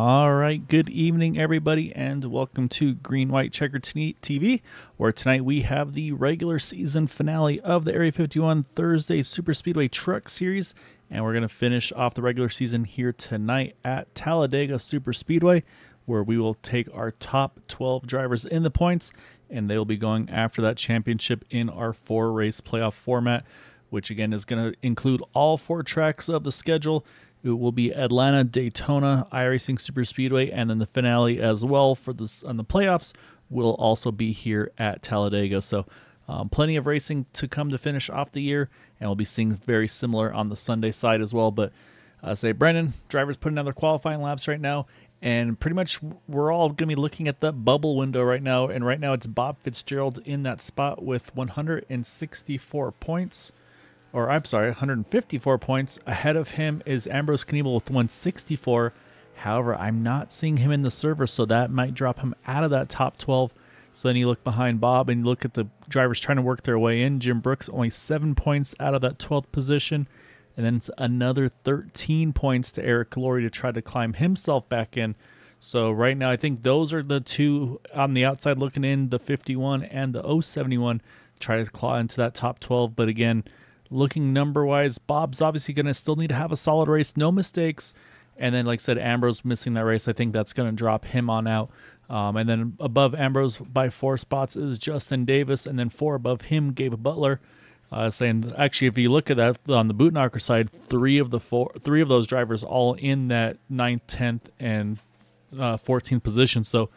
All right, good evening, everybody, and welcome to Green White Checker TV, where tonight we have the regular season finale of the Area 51 Thursday Superspeedway Truck Series, and we're going to finish off the regular season here tonight at Talladega Superspeedway, where we will take our top 12 drivers in the points, and they will be going after that championship in our 4-race playoff format, which again is going to include all 4 tracks of the schedule. It will be Atlanta, Daytona, iRacing Superspeedway, and then the finale as well for this on the playoffs will also be here at Talladega. So plenty of racing to come to finish off the year, and we'll be seeing very similar on the Sunday side as well. But Brendan, drivers putting in their qualifying laps right now, and pretty much we're all going to be looking at that bubble window right now. And right now it's Bob Fitzgerald in that spot with 164 points. Or I'm sorry, 154 points. Ahead of him is Ambrose Kniebel with 164. However, I'm not seeing him in the server, so that might drop him out of that top 12. So then you look behind Bob and you look at the drivers trying to work their way in. Jim Brooks only 7 points out of that 12th position. And then it's another 13 points to Eric Laurie to try to climb himself back in. So right now, I think those are the two on the outside looking in, the 51 and the 071, try to claw into that top 12. But again, looking number-wise, Bob's obviously going to still need to have a solid race, no mistakes. And then, like I said, Ambrose missing that race. I think that's going to drop him on out. And then above Ambrose by 4 spots is Justin Davis. And then 4 above him, Gabe Butler. Actually, if you look at that on the Bootknocker side, three of those drivers all in that 9th, 10th, and 14th position. So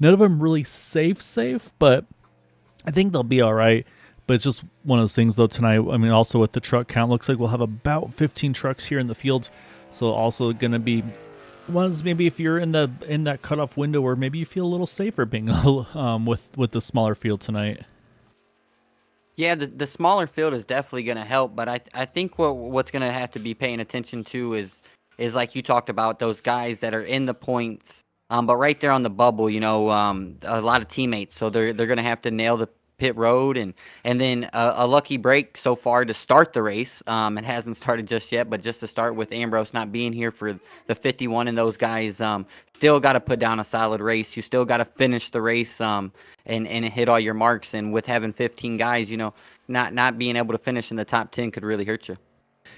none of them really safe, but I think they'll be all right. But it's just one of those things, though, tonight. I mean, also with the truck count, looks like we'll have about 15 trucks here in the field. So also going to be ones maybe if you're in that cutoff window where maybe you feel a little safer being with the smaller field tonight. Yeah, the smaller field is definitely going to help. But I think what's going to have to be paying attention to is like you talked about, those guys that are in the points, but right there on the bubble, a lot of teammates. So they're going to have to nail the pit road and then a lucky break so far to start the race. It hasn't started just yet, but just to start with Ambrose not being here for the 51 and those guys, still got to put down a solid race. You still got to finish the race and hit all your marks. And with having 15 guys, not being able to finish in the top 10 could really hurt you.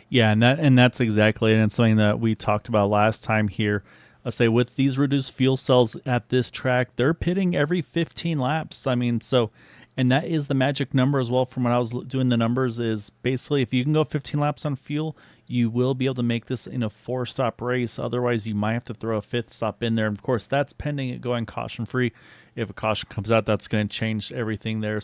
Yeah, and that's exactly it. And it's something that we talked about last time here. With these reduced fuel cells at this track, they're pitting every 15 laps. I mean, and that is the magic number as well. From when I was doing the numbers, is basically if you can go 15 laps on fuel, you will be able to make this in a 4-stop race. Otherwise, you might have to throw a 5th stop in there. And of course, that's pending it going caution free. If a caution comes out, that's going to change everything there.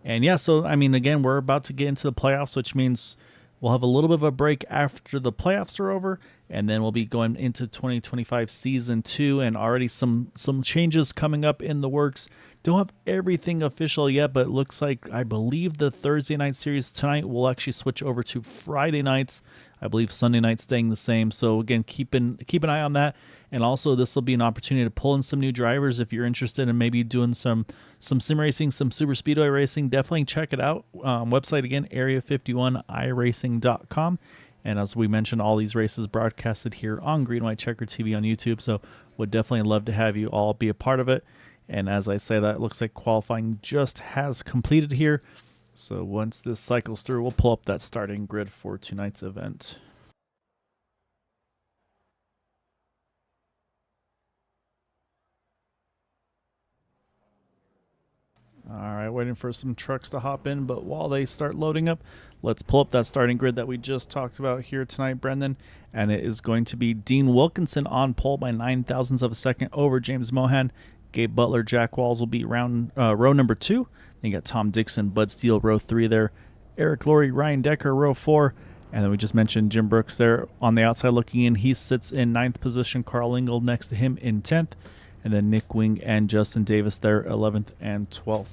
I mean, again, we're about to get into the playoffs, which means we'll have a little bit of a break after the playoffs are over, and then we'll be going into 2025 season 2, and already some changes coming up in the works. Don't have everything official yet, but it looks like, I believe the Thursday night series tonight will actually switch over to Friday nights. I believe Sunday night staying the same. So again, keep an eye on that. And also, this will be an opportunity to pull in some new drivers if you're interested in maybe doing some sim racing, some super speedway racing. Definitely check it out. Website again, area51iracing.com. And as we mentioned, all these races broadcasted here on Green White Checker TV on YouTube. So would definitely love to have you all be a part of it. And as I say that, it looks like qualifying just has completed here. So once this cycles through, we'll pull up that starting grid for tonight's event. All right, waiting for some trucks to hop in, but while they start loading up, let's pull up that starting grid that we just talked about here tonight, Brendan. And it is going to be Dean Wilkinson on pole by 9,000ths of a second over James Mohan. Gabe Butler, Jack Walls will be row number 2. Then you got Tom Dixon, Bud Steele, row 3 there. Eric Laurie, Ryan Decker, row 4. And then we just mentioned Jim Brooks there on the outside looking in. He sits in 9th position. Carl Ingold next to him in 10th. And then Nick Wing and Justin Davis there, 11th and 12th.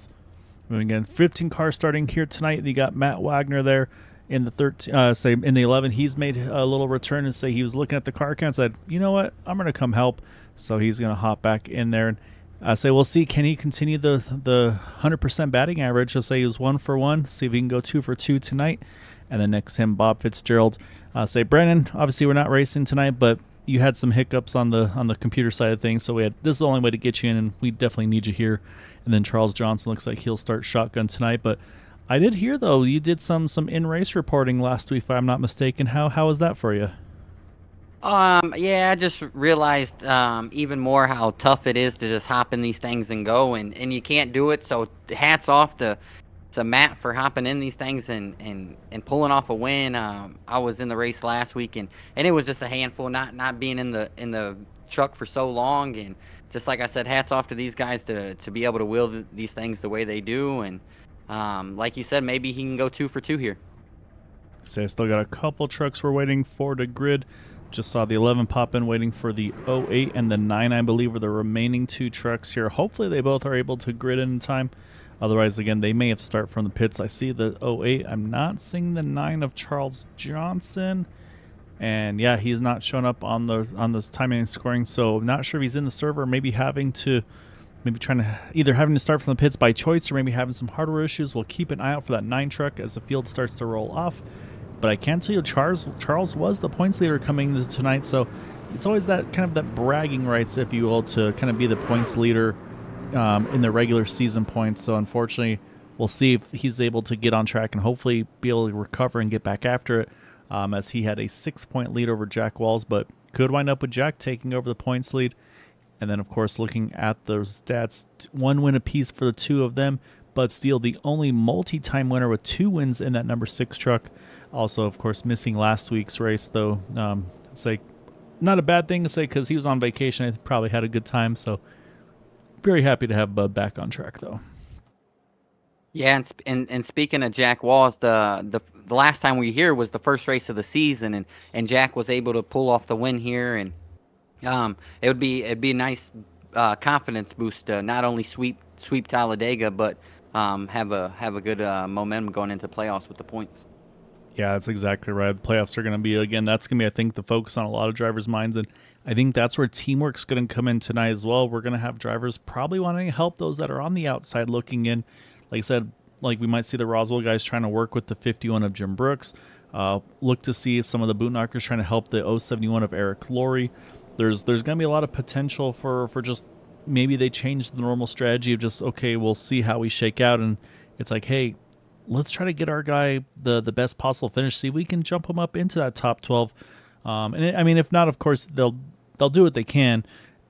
Moving in, 15 cars starting here tonight. You got Matt Wagner there in the 13, in the 11. He's made a little return and he was looking at the car count and said, you know what, I'm going to come help. So he's going to hop back in there. And we'll see, can he continue the 100% batting average? Let's say he was 1 for 1. See if he can go 2 for 2 tonight. And then next to him, Bob Fitzgerald. Brandon, obviously we're not racing tonight, but you had some hiccups on the computer side of things, so this is the only way to get you in, and we definitely need you here. And then Charles Johnson looks like he'll start shotgun tonight. But I did hear though you did some in race reporting last week, if I'm not mistaken. How was that for you? Yeah, I just realized even more how tough it is to just hop in these things and go, and you can't do it. So hats off to Matt for hopping in these things and pulling off a win. I was in the race last week, and it was just a handful, not being in the truck for so long, and just like I said, hats off to these guys to be able to wield these things the way they do, and like you said, maybe he can go 2 for 2 here. Say I still got a couple trucks we're waiting for to grid. Just saw the 11 pop in, waiting for the 08 and the 9, I believe, are the remaining 2 trucks here. Hopefully they both are able to grid in time. Otherwise, again, they may have to start from the pits. I see the 08. I'm not seeing the 9 of Charles Johnson. And yeah, he's not shown up on the timing and scoring. So I'm not sure if he's in the server, maybe trying to either having to start from the pits by choice or maybe having some hardware issues. We'll keep an eye out for that 9 truck as the field starts to roll off. But I can tell you Charles was the points leader coming into tonight, so it's always that kind of that bragging rights, if you will, to kind of be the points leader in the regular season points. So unfortunately, we'll see if he's able to get on track and hopefully be able to recover and get back after it, as he had a 6-point lead over Jack Walls, but could wind up with Jack taking over the points lead. And then, of course, looking at those stats, 1 win apiece for the 2 of them, but Steele, the only multi-time winner with 2 wins in that number 6 truck. Also, of course, missing last week's race, though. It's like not a bad thing to say because he was on vacation. I probably had a good time, so very happy to have Bud back on track, though. Yeah, and speaking of Jack Walls, the last time we were here was the first race of the season, and Jack was able to pull off the win here, and it'd be a nice confidence boost to not only sweep Talladega, but have a good momentum going into the playoffs with the points. Yeah, that's exactly right. The playoffs are going to be, again, that's going to be, I think, the focus on a lot of drivers' minds. And I think that's where teamwork's going to come in tonight as well. We're going to have drivers probably wanting to help those that are on the outside looking in. Like I said, like we might see the Roswell guys trying to work with the 51 of Jim Brooks. Look to see some of the Bootknockers trying to help the 071 of Eric Laurie. There's going to be a lot of potential for just maybe they change the normal strategy of just, okay, we'll see how we shake out. And it's like, hey, let's try to get our guy the best possible finish. See if we can jump him up into that top 12. If not, of course, they'll do what they can.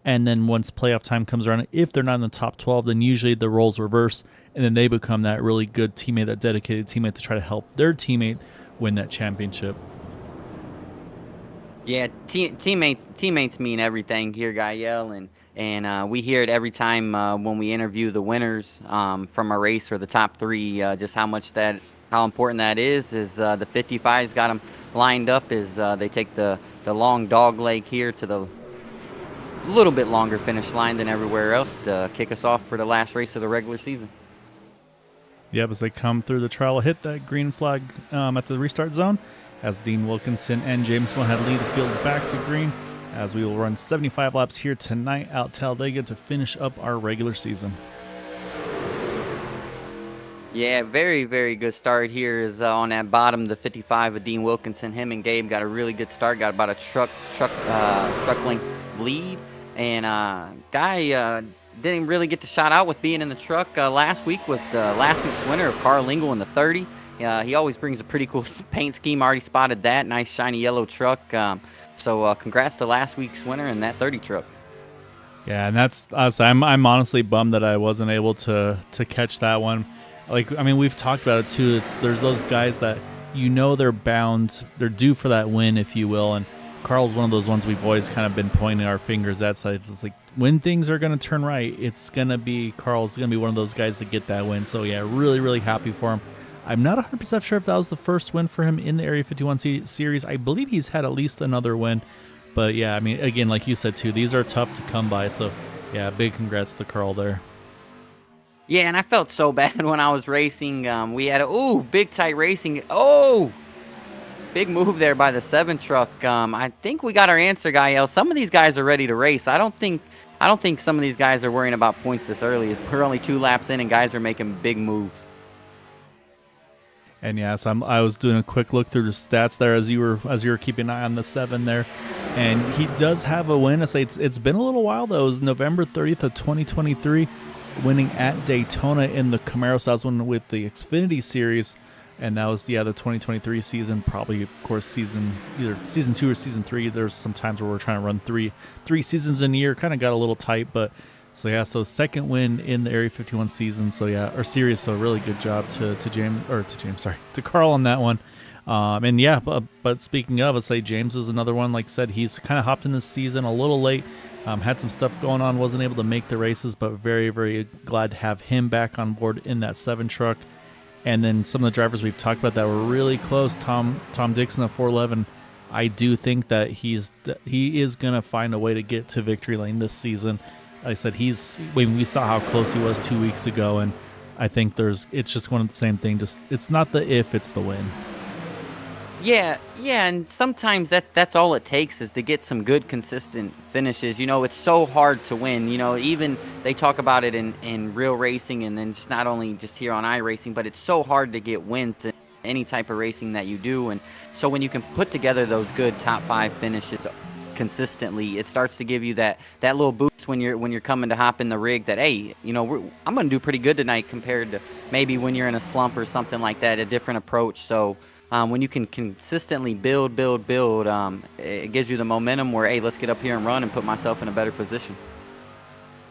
And then once playoff time comes around, if they're not in the top 12, then usually the roles reverse. And then they become that really good teammate, that dedicated teammate to try to help their teammate win that championship. Yeah, teammates mean everything here, Gael, and we hear it every time when we interview the winners from a race or the top 3. Just how important that is. The 55's got them lined up. They take the long dog leg here to the little bit longer finish line than everywhere else to kick us off for the last race of the regular season. Yep, as they come through the trial, hit that green flag at the restart zone, as Dean Wilkinson and James Mohan lead the field back to green, as we will run 75 laps here tonight out Talladega to finish up our regular season. Yeah, very, very good start here is on that bottom, the 55 of Dean Wilkinson. Him and Gabe got a really good start, got about a truck length lead, and Guy didn't really get the shot out with being in the truck. Last week was the last week's winner of Carl Lingle in the 30. He always brings a pretty cool paint scheme. Already spotted that. Nice shiny yellow truck. So congrats to last week's winner in that 30 truck. Yeah, and that's us. I'm honestly bummed that I wasn't able to catch that one. We've talked about it too. There's those guys that they're bound, they're due for that win, if you will. And Carl's one of those ones we've always kind of been pointing our fingers at. So it's like when things are going to turn right, it's going to be Carl's going to be one of those guys to get that win. So yeah, really, really happy for him. I'm not 100% sure if that was the first win for him in the Area 51 series. I believe he's had at least another win. But yeah, again, like you said too, these are tough to come by. So yeah, big congrats to Carl there. Yeah, and I felt so bad when I was racing. We had big tight racing. Big move there by the 7 truck. I think we got our answer, Gael. Some of these guys are ready to race. I don't think some of these guys are worrying about points this early. We're only 2 laps in, and guys are making big moves. And yes, I was doing a quick look through the stats there as you were keeping an eye on the 7 there. And he does have a win. I say it's been a little while though. It was November 30th of 2023, winning at Daytona in the Camaro. So that was one with the Xfinity Series, and that was the 2023 season. Probably, of course, either season 2 or season 3. There's some times where we're trying to run three seasons in a year. Kind of got a little tight, but so second win in the Area 51 season. Or series. So really good job to Carl on that one. But speaking of, let's say James is another one. Like I said, he's kind of hopped in this season a little late. Had some stuff going on, wasn't able to make the races, but very, very glad to have him back on board in that 7 truck. And then some of the drivers we've talked about that were really close. Tom Dixon at 411. I do think that he is gonna find a way to get to victory lane this season. Like I said, we saw how close he was 2 weeks ago, and I think it's just one of the same thing. Just it's not the if, it's the when. Yeah, and sometimes that's all it takes is to get some good, consistent finishes. It's so hard to win. Even they talk about it in real racing, and then just not only just here on iRacing, but it's so hard to get wins in any type of racing that you do. And so when you can put together those good top 5 finishes consistently, it starts to give you that little boost when you're coming to hop in the rig that, hey, I'm going to do pretty good tonight compared to maybe when you're in a slump or something like that, a different approach. So when you can consistently build, it gives you the momentum where, hey, let's get up here and run and put myself in a better position.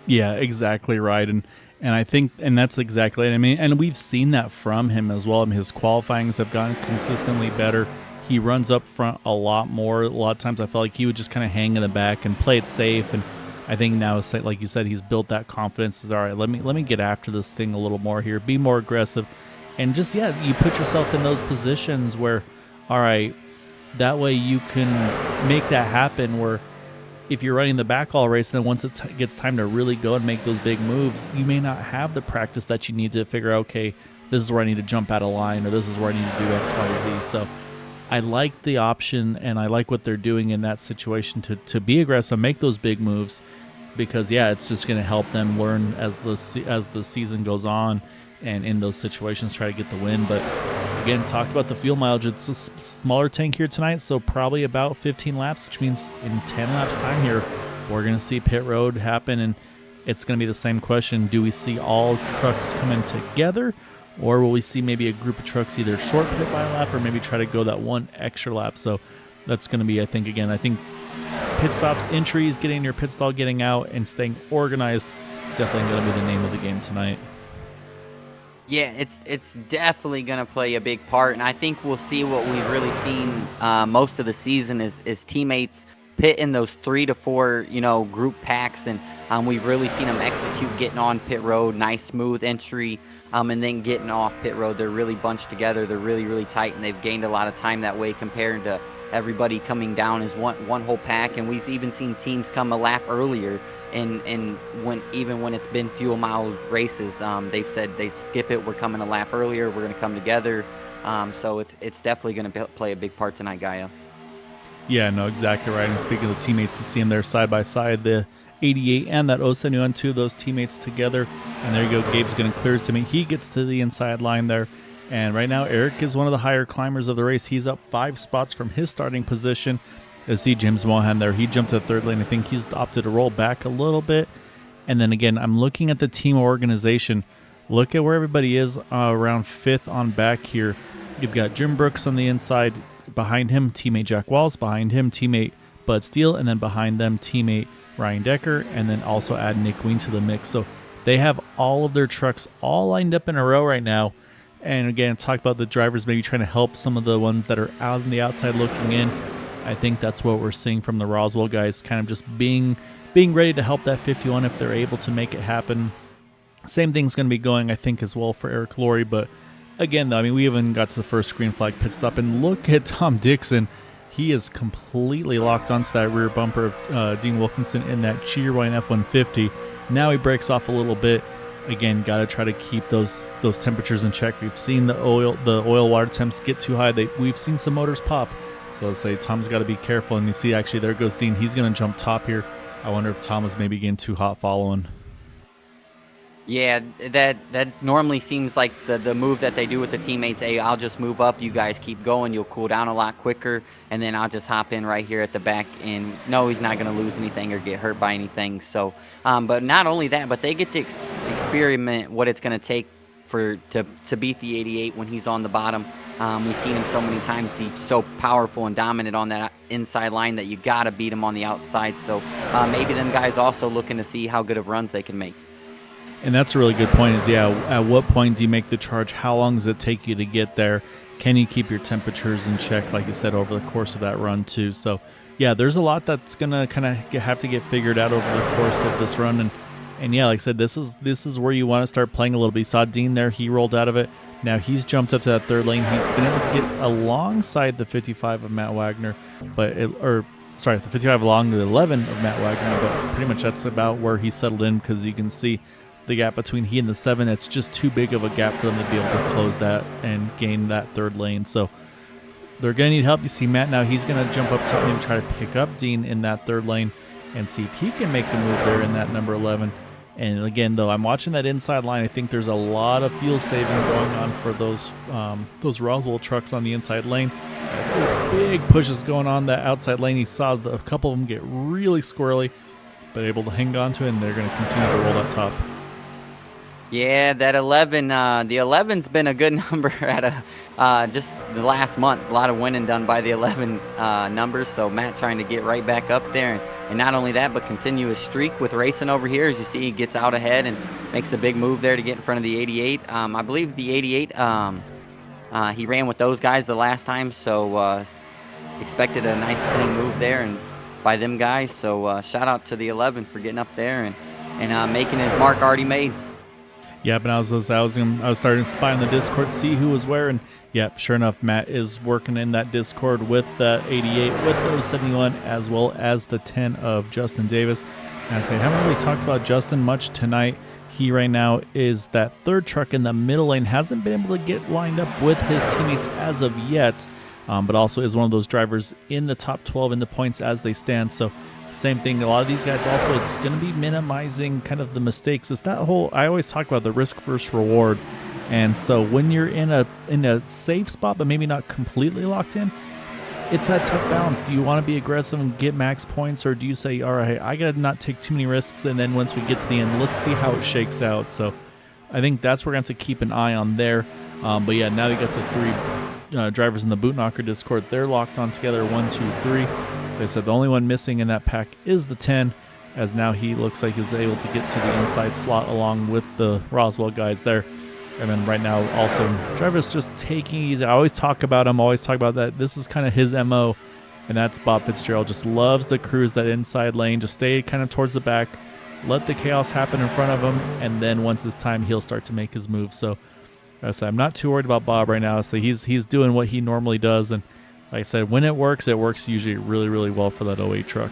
Yeah, exactly right. And I think, and that's exactly it. I mean, and we've seen that from him as well. I mean, his qualifyings have gotten consistently better. He runs up front a lot more. A lot of times I felt like he would just kind of hang in the back and play it safe. And I think now, like you said, he's built that confidence. All right, let me get after this thing a little more here, be more aggressive. And just, you put yourself in those positions where, all right, that way you can make that happen where if you're running the backhaul race, then once it gets time to really go and make those big moves, you may not have the practice that you need to figure out, okay, this is where I need to jump out of line, or this is where I need to do X, Y, Z. So I like the option, and I like what they're doing in that situation to be aggressive, make those big moves, because, it's just going to help them learn as the season goes on. And in those situations, try to get the win. But again, talked about the fuel mileage. It's a smaller tank here tonight, so probably about 15 laps, which means in 10 laps time here, we're going to see pit road happen. And it's going to be the same question. Do we see all trucks coming together, or will we see maybe a group of trucks either short pit by a lap or maybe try to go that one extra lap? So that's going to be, I think pit stops, entries, getting in your pit stall, getting out, and staying organized, definitely going to be the name of the game tonight. Yeah, it's definitely going to play a big part, and I think we'll see what we've really seen most of the season is teammates pit in those 3 to 4, group packs, and we've really seen them execute getting on pit road, nice smooth entry, and then getting off pit road. They're really bunched together. They're really, really tight, and they've gained a lot of time that way compared to everybody coming down as one whole pack, and we've even seen teams come a lap earlier. And when it's been fuel mile races, they've said they skip it. We're coming a lap earlier. We're going to come together. So it's definitely going to play a big part tonight, Gaia. Yeah, no, exactly right. And speaking of the teammates, you see them there side by side, the 88 and that 071, two of those teammates together. And there you go. Gabe's going to clear to me. He gets to the inside line there. And right now, Eric is one of the higher climbers of the race. He's up 5 spots from his starting position. I see James Mohan there. He jumped to the third lane. I think he's opted to roll back a little bit. And then again, I'm looking at the team organization. Look at where everybody is around 5th on back here. You've got Jim Brooks on the inside. Behind him, teammate Jack Walls. Behind him, teammate Bud Steele. And then behind them, teammate Ryan Decker. And then also add Nick Ween to the mix. So they have all of their trucks all lined up in a row right now. And again, talk about the drivers maybe trying to help some of the ones that are out on the outside looking in. I think that's what we're seeing from the Roswell guys, kind of just being ready to help that 51 if they're able to make it happen. Same thing's going to be going, I think, as well for Eric Laurie. But again, though, I mean, we even got to the first green flag pit stop, and look at Tom Dixon. He is completely locked onto that rear bumper of Dean Wilkinson in that Cheerwine F-150. Now he breaks off a little bit. Again, got to try to keep those temperatures in check. We've seen the oil water temps get too high. We've seen some motors pop. So I'll say Tom's got to be careful. And you see, actually, there goes Dean. He's going to jump top here. I wonder if Tom is maybe getting too hot following. Yeah, that normally seems like the move that they do with the teammates. Hey, I'll just move up. You guys keep going. You'll cool down a lot quicker, and then I'll just hop in right here at the back. And no, he's not going to lose anything or get hurt by anything. So, but not only that, but they get to experiment what it's going to take to beat the 88 when he's on the bottom. We've seen him so many times be so powerful and dominant on that inside line that you got to beat him on the outside. So maybe them guys also looking to see how good of runs they can make. And that's a really good point is, yeah, at what point do you make the charge? How long does it take you to get there? Can you keep your temperatures in check, like you said, over the course of that run too? So, yeah, there's a lot that's going to kind of have to get figured out over the course of this run. And yeah, like I said, this is where you want to start playing a little bit. You saw Dean there. He rolled out of it. Now he's jumped up to that third lane. He's been able to get alongside the 55 of Matt Wagner, the 55 along the 11 of Matt Wagner, but pretty much that's about where he settled in because you can see the gap between he and the 7, it's just too big of a gap for them to be able to close that and gain that third lane. So they're going to need help. You see Matt now, he's going to jump up to him, try to pick up Dean in that third lane and see if he can make the move there in that number 11. And again, though, I'm watching that inside line. I think there's a lot of fuel saving going on for those Roswell trucks on the inside lane. There's big pushes going on that outside lane. You saw a couple of them get really squirrely, but able to hang on to it, and they're going to continue to roll that top. Yeah, that 11, the 11's been a good number at just the last month. A lot of winning done by the 11 numbers. So Matt trying to get right back up there. And not only that, but continue his streak with racing over here. As you see, he gets out ahead and makes a big move there to get in front of the 88. I believe the 88, he ran with those guys the last time. So expected a nice clean move there and by them guys. So shout out to the 11 for getting up there and making his mark already made. Yeah, but I was starting to spy on the Discord, see who was where, and yeah, sure enough, Matt is working in that Discord with the 88, with those 71, as well as the 10 of Justin Davis. And I say, I haven't really talked about Justin much tonight. He right now is that third truck in the middle lane, hasn't been able to get lined up with his teammates as of yet, but also is one of those drivers in the top 12 in the points as they stand. So same thing, a lot of these guys also, it's going to be minimizing kind of the mistakes. It's that whole, I always talk about the risk versus reward. And so when you're in a safe spot, but maybe not completely locked in, it's that tough balance. Do you want to be aggressive and get max points, or do you say, all right, I got to not take too many risks, and then once we get to the end, let's see how it shakes out. So I think that's where we're going to have to keep an eye on there. But yeah, now you got the 3 drivers in the Boot Knocker Discord. They're locked on together, 1, 2, 3. They said the only one missing in that pack is the 10, as now he looks like he's able to get to the inside slot along with the Roswell guys there. And then right now also drivers just taking easy. I always talk about him, always talk about that. This is kind of his MO, and that's Bob Fitzgerald. Just loves to cruise that inside lane, just stay kind of towards the back, let the chaos happen in front of him, and then once it's time, he'll start to make his move. So I'm not too worried about Bob right now. So he's doing what he normally does, and like I said, when it works usually really, really well for that 08 truck.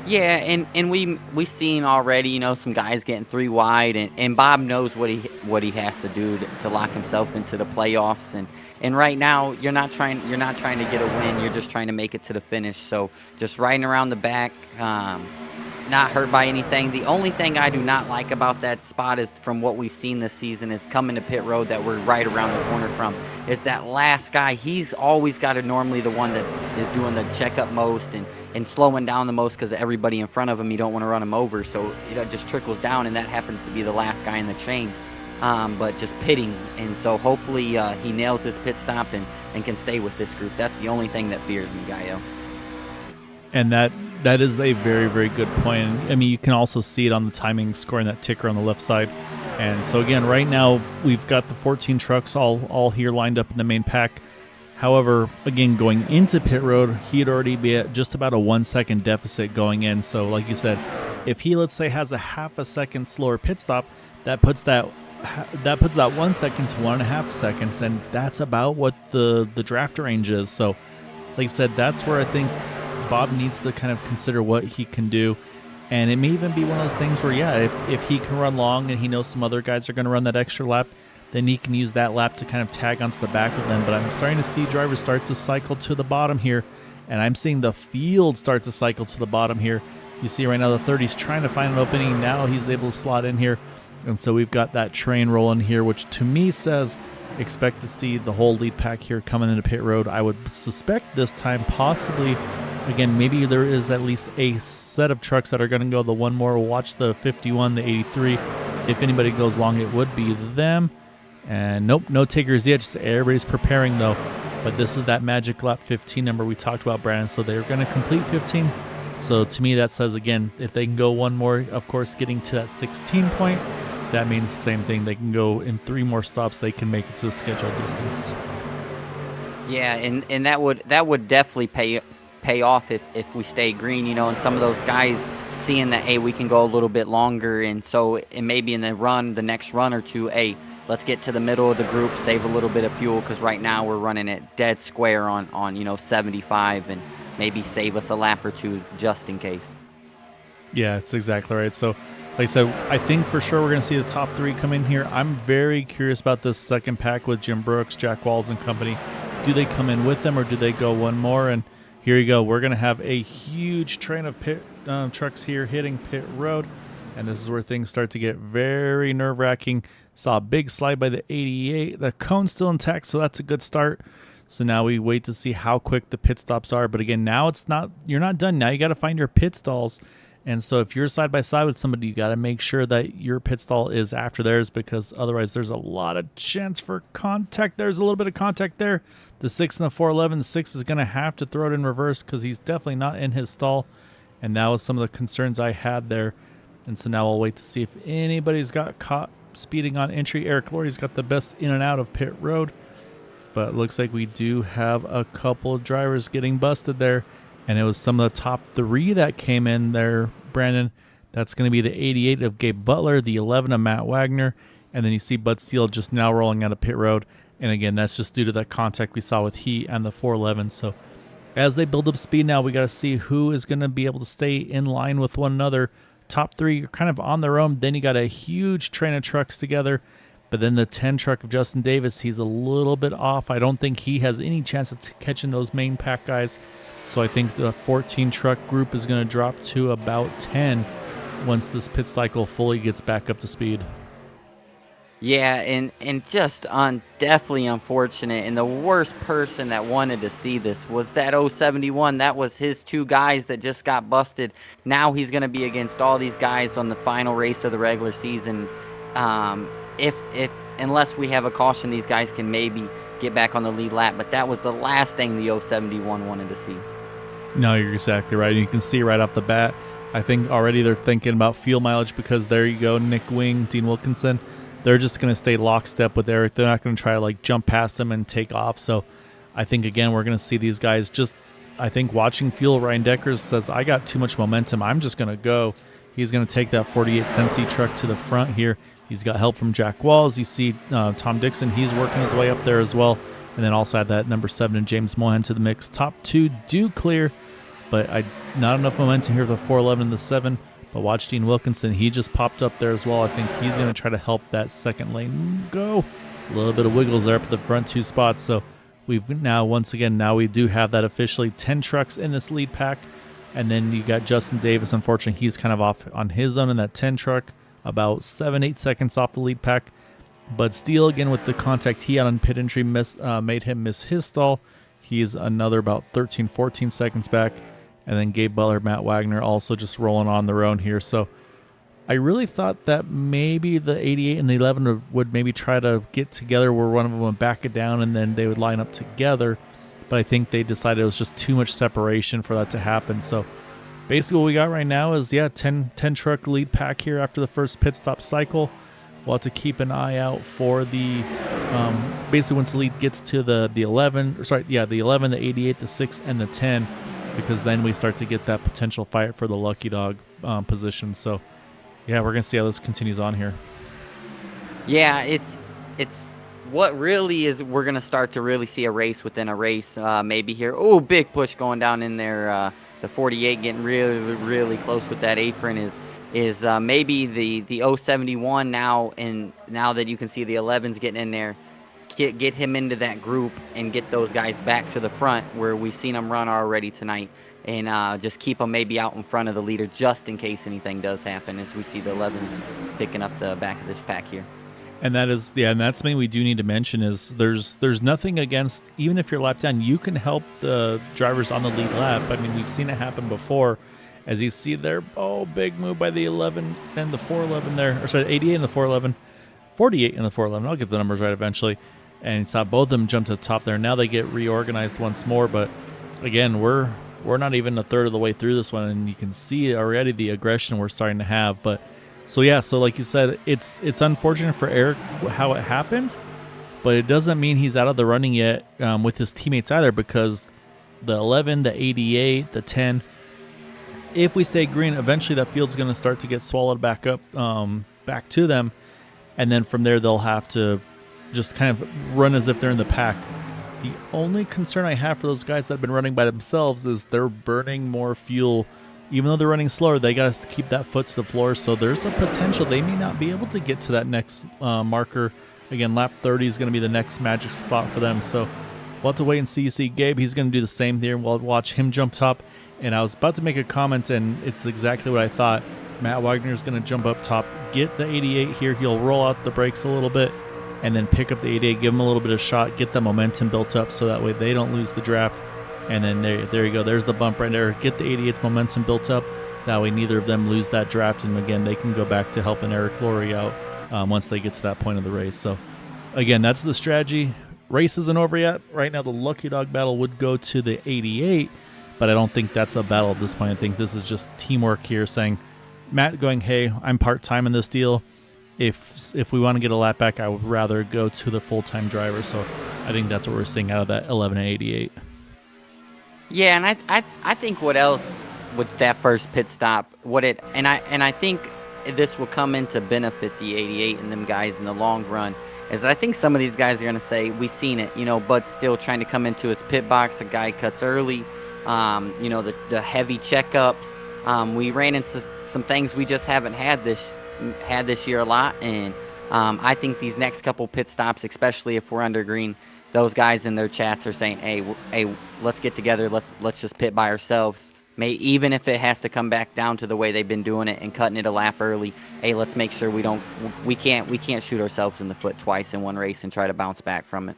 Yeah, and we seen already, some guys getting 3 wide, and Bob knows what he has to do to lock himself into the playoffs. And right now you're not trying to get a win. You're just trying to make it to the finish. So just riding around the back, not hurt by anything. The only thing I do not like about that spot is, from what we've seen this season, is coming to pit road that we're right around the corner from, is that last guy. He's always got to normally the one that is doing the checkup most and slowing down the most, because everybody in front of him, you don't want to run him over. So it just trickles down, and that happens to be the last guy in the chain. But just pitting. And so hopefully he nails this pit stop and can stay with this group. That's the only thing that fears me, Gaio. And that is a very, very good point. I mean, you can also see it on the timing, scoring that ticker on the left side. And so again, right now we've got the 14 trucks all here lined up in the main pack. However, again, going into pit road, he'd already be at just about a 1 second deficit going in. So like you said, if he, let's say, has a half a second slower pit stop, that puts that 1 second to 1.5 seconds, and that's about what the draft range is. So like I said, that's where I think Bob needs to kind of consider what he can do. And it may even be one of those things where, yeah, if he can run long and he knows some other guys are going to run that extra lap, then he can use that lap to kind of tag onto the back of them. But I'm starting to see drivers start to cycle to the bottom here, and I'm seeing the field start to cycle to the bottom here. You see right now the 30's trying to find an opening. Now he's able to slot in here. And so we've got that train rolling here, which to me says expect to see the whole lead pack here coming into pit road. I would suspect this time possibly, again, maybe there is at least a set of trucks that are going to go the one more. We'll watch the 51, the 83. If anybody goes long, it would be them. And nope, no takers yet. Just everybody's preparing though. But this is that magic lap 15 number we talked about, Brandon. So they're going to complete 15. So to me, that says, again, if they can go one more, of course, getting to that 16 point, that means the same thing. They can go in 3 more stops. They can make it to the scheduled distance. Yeah, and that would definitely pay off if we stay green, and some of those guys seeing that, hey, we can go a little bit longer, and so it maybe in the next run or two, hey, let's get to the middle of the group, save a little bit of fuel, because right now we're running it dead square on 75, and maybe save us a lap or two just in case. Yeah, that's exactly right. So, like I said, I think for sure we're going to see the top 3 come in here. I'm very curious about this second pack with Jim Brooks, Jack Walls, and company. Do they come in with them, or do they go one more? And here you go. We're going to have a huge train of pit trucks here hitting pit road, and this is where things start to get very nerve-wracking. Saw a big slide by the 88. The cone's still intact, so that's a good start. So now we wait to see how quick the pit stops are. But again, now you're not done. Now you got to find your pit stalls. And so if you're side by side with somebody, you got to make sure that your pit stall is after theirs, because otherwise there's a lot of chance for contact. There's a little bit of contact there. The 6 and the 411, the 6 is going to have to throw it in reverse because he's definitely not in his stall. And that was some of the concerns I had there. And so now I'll wait to see if anybody's got caught speeding on entry. Eric Lorry's got the best in and out of pit road. But it looks like we do have a couple of drivers getting busted there. And it was some of the top 3 that came in there, Brandon. That's going to be the 88 of Gabe Butler, the 11 of Matt Wagner, and then you see Bud Steele just now rolling out of pit road. And again, that's just due to that contact we saw with he and the 411. So as they build up speed now, we got to see who is going to be able to stay in line with one another. Top 3 are kind of on their own. Then you got a huge train of trucks together. But then the 10 truck of Justin Davis, he's a little bit off. I don't think he has any chance of catching those main pack guys. So I think the 14 truck group is going to drop to about 10 once this pit cycle fully gets back up to speed. Yeah, and just definitely unfortunate. And the worst person that wanted to see this was that 071. That was his 2 guys that just got busted. Now he's going to be against all these guys on the final race of the regular season. If unless we have a caution, these guys can maybe get back on the lead lap. But that was the last thing the 071 wanted to see. No, you're exactly right. You can see right off the bat, I think already they're thinking about fuel mileage, because there you go, Nick Wing, Dean Wilkinson. They're just going to stay lockstep with Eric. They're not going to try to jump past him and take off. So I think, again, we're going to see these guys just, I think, watching fuel. Ryan Deckers says, I got too much momentum. I'm just going to go. He's going to take that 48 Sensi truck to the front here. He's got help from Jack Walls. You see Tom Dixon. He's working his way up there as well. And then also add that number 7 and James Mohan to the mix. Top 2 do clear, but not enough momentum here with the 411 and the 7. But watch Dean Wilkinson. He just popped up there as well. I think he's going to try to help that second lane go. A little bit of wiggles there up at the front 2 spots. So we've now, once again, now we do have that officially 10 trucks in this lead pack. And then you got Justin Davis. Unfortunately, he's kind of off on his own in that 10 truck, about 7-8 seconds off the lead pack. Bud Steele, again, with the contact he had on pit entry, made him miss his stall. He's another about 13-14 seconds back. And then Gabe Butler, Matt Wagner also just rolling on their own here. So I really thought that maybe the 88 and the 11 would maybe try to get together where one of them would back it down and then they would line up together. But I think they decided it was just too much separation for that to happen. So basically what we got right now is, 10 truck lead pack here after the first pit stop cycle. We'll have to keep an eye out for the, basically once the lead gets to the 11, the 11, the 88, the 6, and the 10, because then we start to get that potential fight for the lucky dog position. So, yeah, we're going to see how this continues on here. Yeah, it's what really is, we're going to start to really see a race within a race maybe here. Oh, big push going down in there. The 48 getting really, really close with that apron is maybe the 071 now, and now that you can see the 11's getting in there, get him into that group and get those guys back to the front where we've seen them run already tonight, and just keep them maybe out in front of the leader just in case anything does happen, as we see the 11 picking up the back of this pack here. And that is, yeah, and that's something we do need to mention is there's nothing against, even if you're lap down, you can help the drivers on the lead lap. I mean, we've seen it happen before. As you see there, big move by the 11 and the 411 there, or sorry, 88 and the 411, 48 and the 411. I'll get the numbers right eventually. And you saw both of them jump to the top there. Now they get reorganized once more, but again, we're not even a third of the way through this one, and you can see already the aggression we're starting to have. But so like you said, it's unfortunate for Eric how it happened, but it doesn't mean he's out of the running yet with his teammates either, because the 11, the 88, the 10, if we stay green, eventually that field's going to start to get swallowed back up, back to them, and then from there they'll have to just kind of run as if they're in the pack. The only concern I have for those guys that have been running by themselves is they're burning more fuel. Even though they're running slower, they got to keep that foot to the floor, so there's a potential they may not be able to get to that next marker. Again, lap 30 is going to be the next magic spot for them, so we'll have to wait and see. You see Gabe, he's going to do the same here. We'll watch him jump top, and I was about to make a comment, and it's exactly what I thought. Matt Wagner's going to jump up top, get the 88 here. He'll roll out the brakes a little bit, and then pick up the 88, give him a little bit of shot, get the momentum built up so that way they don't lose the draft. And then there you go. There's the bump right there. Get the 88's momentum built up. That way neither of them lose that draft. And again, they can go back to helping Eric Laurie out once they get to that point of the race. So again, that's the strategy. Race isn't over yet. Right now, the Lucky Dog battle would go to the 88, but I don't think that's a battle at this point. I think this is just teamwork here, saying Matt going, hey, I'm part-time in this deal. If we want to get a lap back, I would rather go to the full-time driver. So I think that's what we're seeing out of that 11 and 88. Yeah, and I think what else with that first pit stop, I think this will come into benefit the 88 and them guys in the long run, is that I think some of these guys are going to say, we seen it, but still trying to come into his pit box, a guy cuts early, the heavy checkups. We ran into some things we just haven't had this year a lot, and I think these next couple pit stops, especially if we're under green, those guys in their chats are saying, hey, let's get together. Let's just pit by ourselves. Even if it has to come back down to the way they've been doing it and cutting it a lap early. Hey, let's make sure we can't shoot ourselves in the foot twice in one race and try to bounce back from it.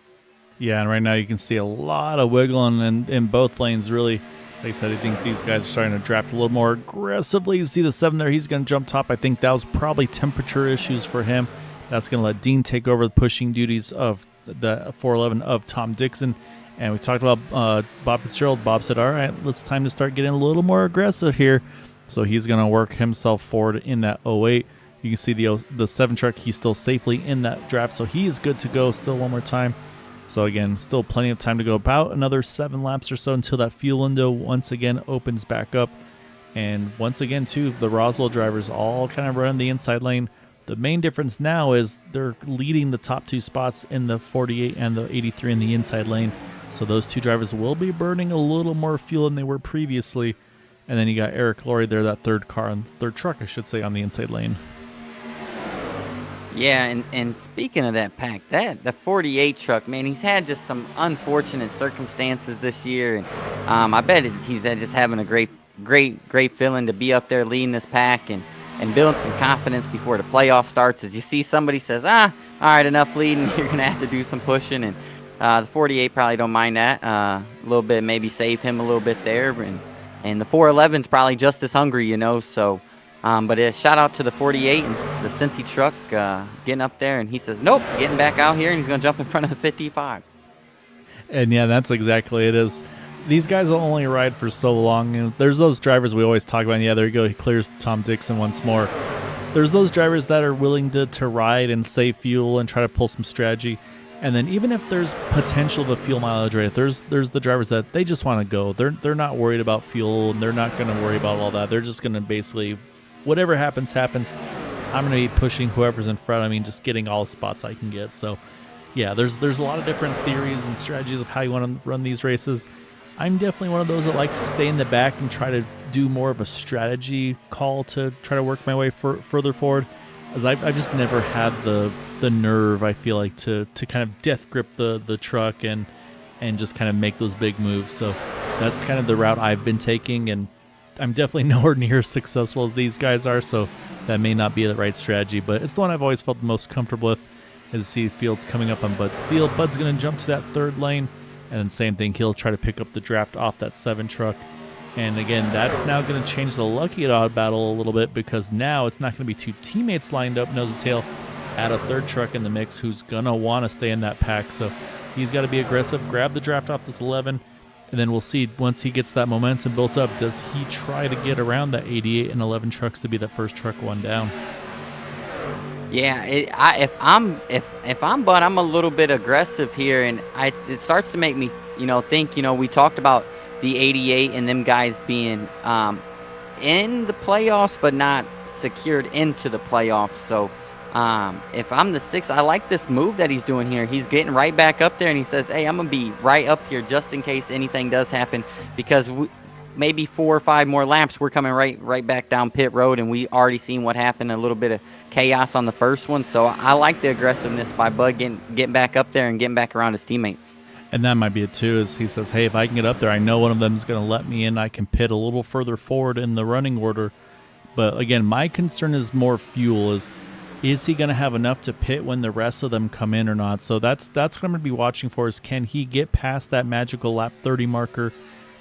Yeah, and right now you can see a lot of wiggling in both lanes. Really, like I said, I think these guys are starting to draft a little more aggressively. You see the 7 there. He's going to jump top. I think that was probably temperature issues for him. That's going to let Dean take over the pushing duties of the 411 of Tom Dixon. And we talked about Bob Fitzgerald. Bob said, all right, it's time to start getting a little more aggressive here. So he's going to work himself forward in that 08. You can see the 7 truck, he's still safely in that draft. So he's good to go still one more time. So again, still plenty of time to go, about another 7 laps or so until that fuel window once again opens back up. And once again, too, the Roswell drivers all kind of run the inside lane. The main difference now is they're leading the top 2 spots in the 48 and the 83 in the inside lane. So those 2 drivers will be burning a little more fuel than they were previously. And then you got Eric Laurie there, that third truck, I should say, on the inside lane. Yeah, and speaking of that pack, the 48 truck, man, he's had just some unfortunate circumstances this year. And I bet he's just having a great feeling to be up there leading this pack and building some confidence before the playoff starts. As you see somebody says, all right, enough leading, you're going to have to do some pushing. And the 48 probably don't mind that. A little bit, maybe save him a little bit there. And the 411's probably just as hungry, so... but a shout out to the 48 and the Cincy truck getting up there. And he says, nope, getting back out here. And he's going to jump in front of the 55. And yeah, that's exactly it is. These guys will only ride for so long. And there's those drivers we always talk about. And yeah, there you go. He clears Tom Dixon once more. There's those drivers that are willing to ride and save fuel and try to pull some strategy. And then even if there's potential of a fuel mileage rate, there's the drivers that they just want to go. They're not worried about fuel, and they're not going to worry about all that. They're just going to basically, whatever happens. I'm going to be pushing whoever's in front. I mean, just getting all the spots I can get. So, yeah, there's a lot of different theories and strategies of how you want to run these races. I'm definitely one of those that likes to stay in the back and try to do more of a strategy call to try to work my way further forward. as I just never had the nerve, I feel like, to kind of death grip the truck and just kind of make those big moves. So that's kind of the route I've been taking, and I'm definitely nowhere near as successful as these guys are, so that may not be the right strategy, but it's the one I've always felt the most comfortable with, is see Fields coming up on Bud Steele. Bud's going to jump to that third lane, and then same thing, he'll try to pick up the draft off that 7 truck. And again, that's now going to change the lucky dog battle a little bit, because now it's not going to be 2 teammates lined up nose to tail. Add a 3rd truck in the mix who's going to want to stay in that pack, so he's got to be aggressive, grab the draft off this 11, and then we'll see once he gets that momentum built up, does he try to get around that 88 and 11 trucks to be that first truck one down? Yeah, if I'm Bud, I'm a little bit aggressive here, and it starts to make me think. We talked about the 88 and them guys being in the playoffs, but not secured into the playoffs. So if I'm the 6, I like this move that he's doing here. He's getting right back up there, and he says, hey, I'm going to be right up here just in case anything does happen, because maybe 4 or 5 more laps, we're coming right back down pit road, and we already seen what happened, a little bit of chaos on the first one. So I like the aggressiveness by Bud getting back up there and getting back around his teammates. And that might be it too, is he says, hey, if I can get up there, I know one of them is going to let me in. I can pit a little further forward in the running order. But again, my concern is more fuel. Is he going to have enough to pit when the rest of them come in or not? So that's what I'm going to be watching for, is can he get past that magical lap 30 marker?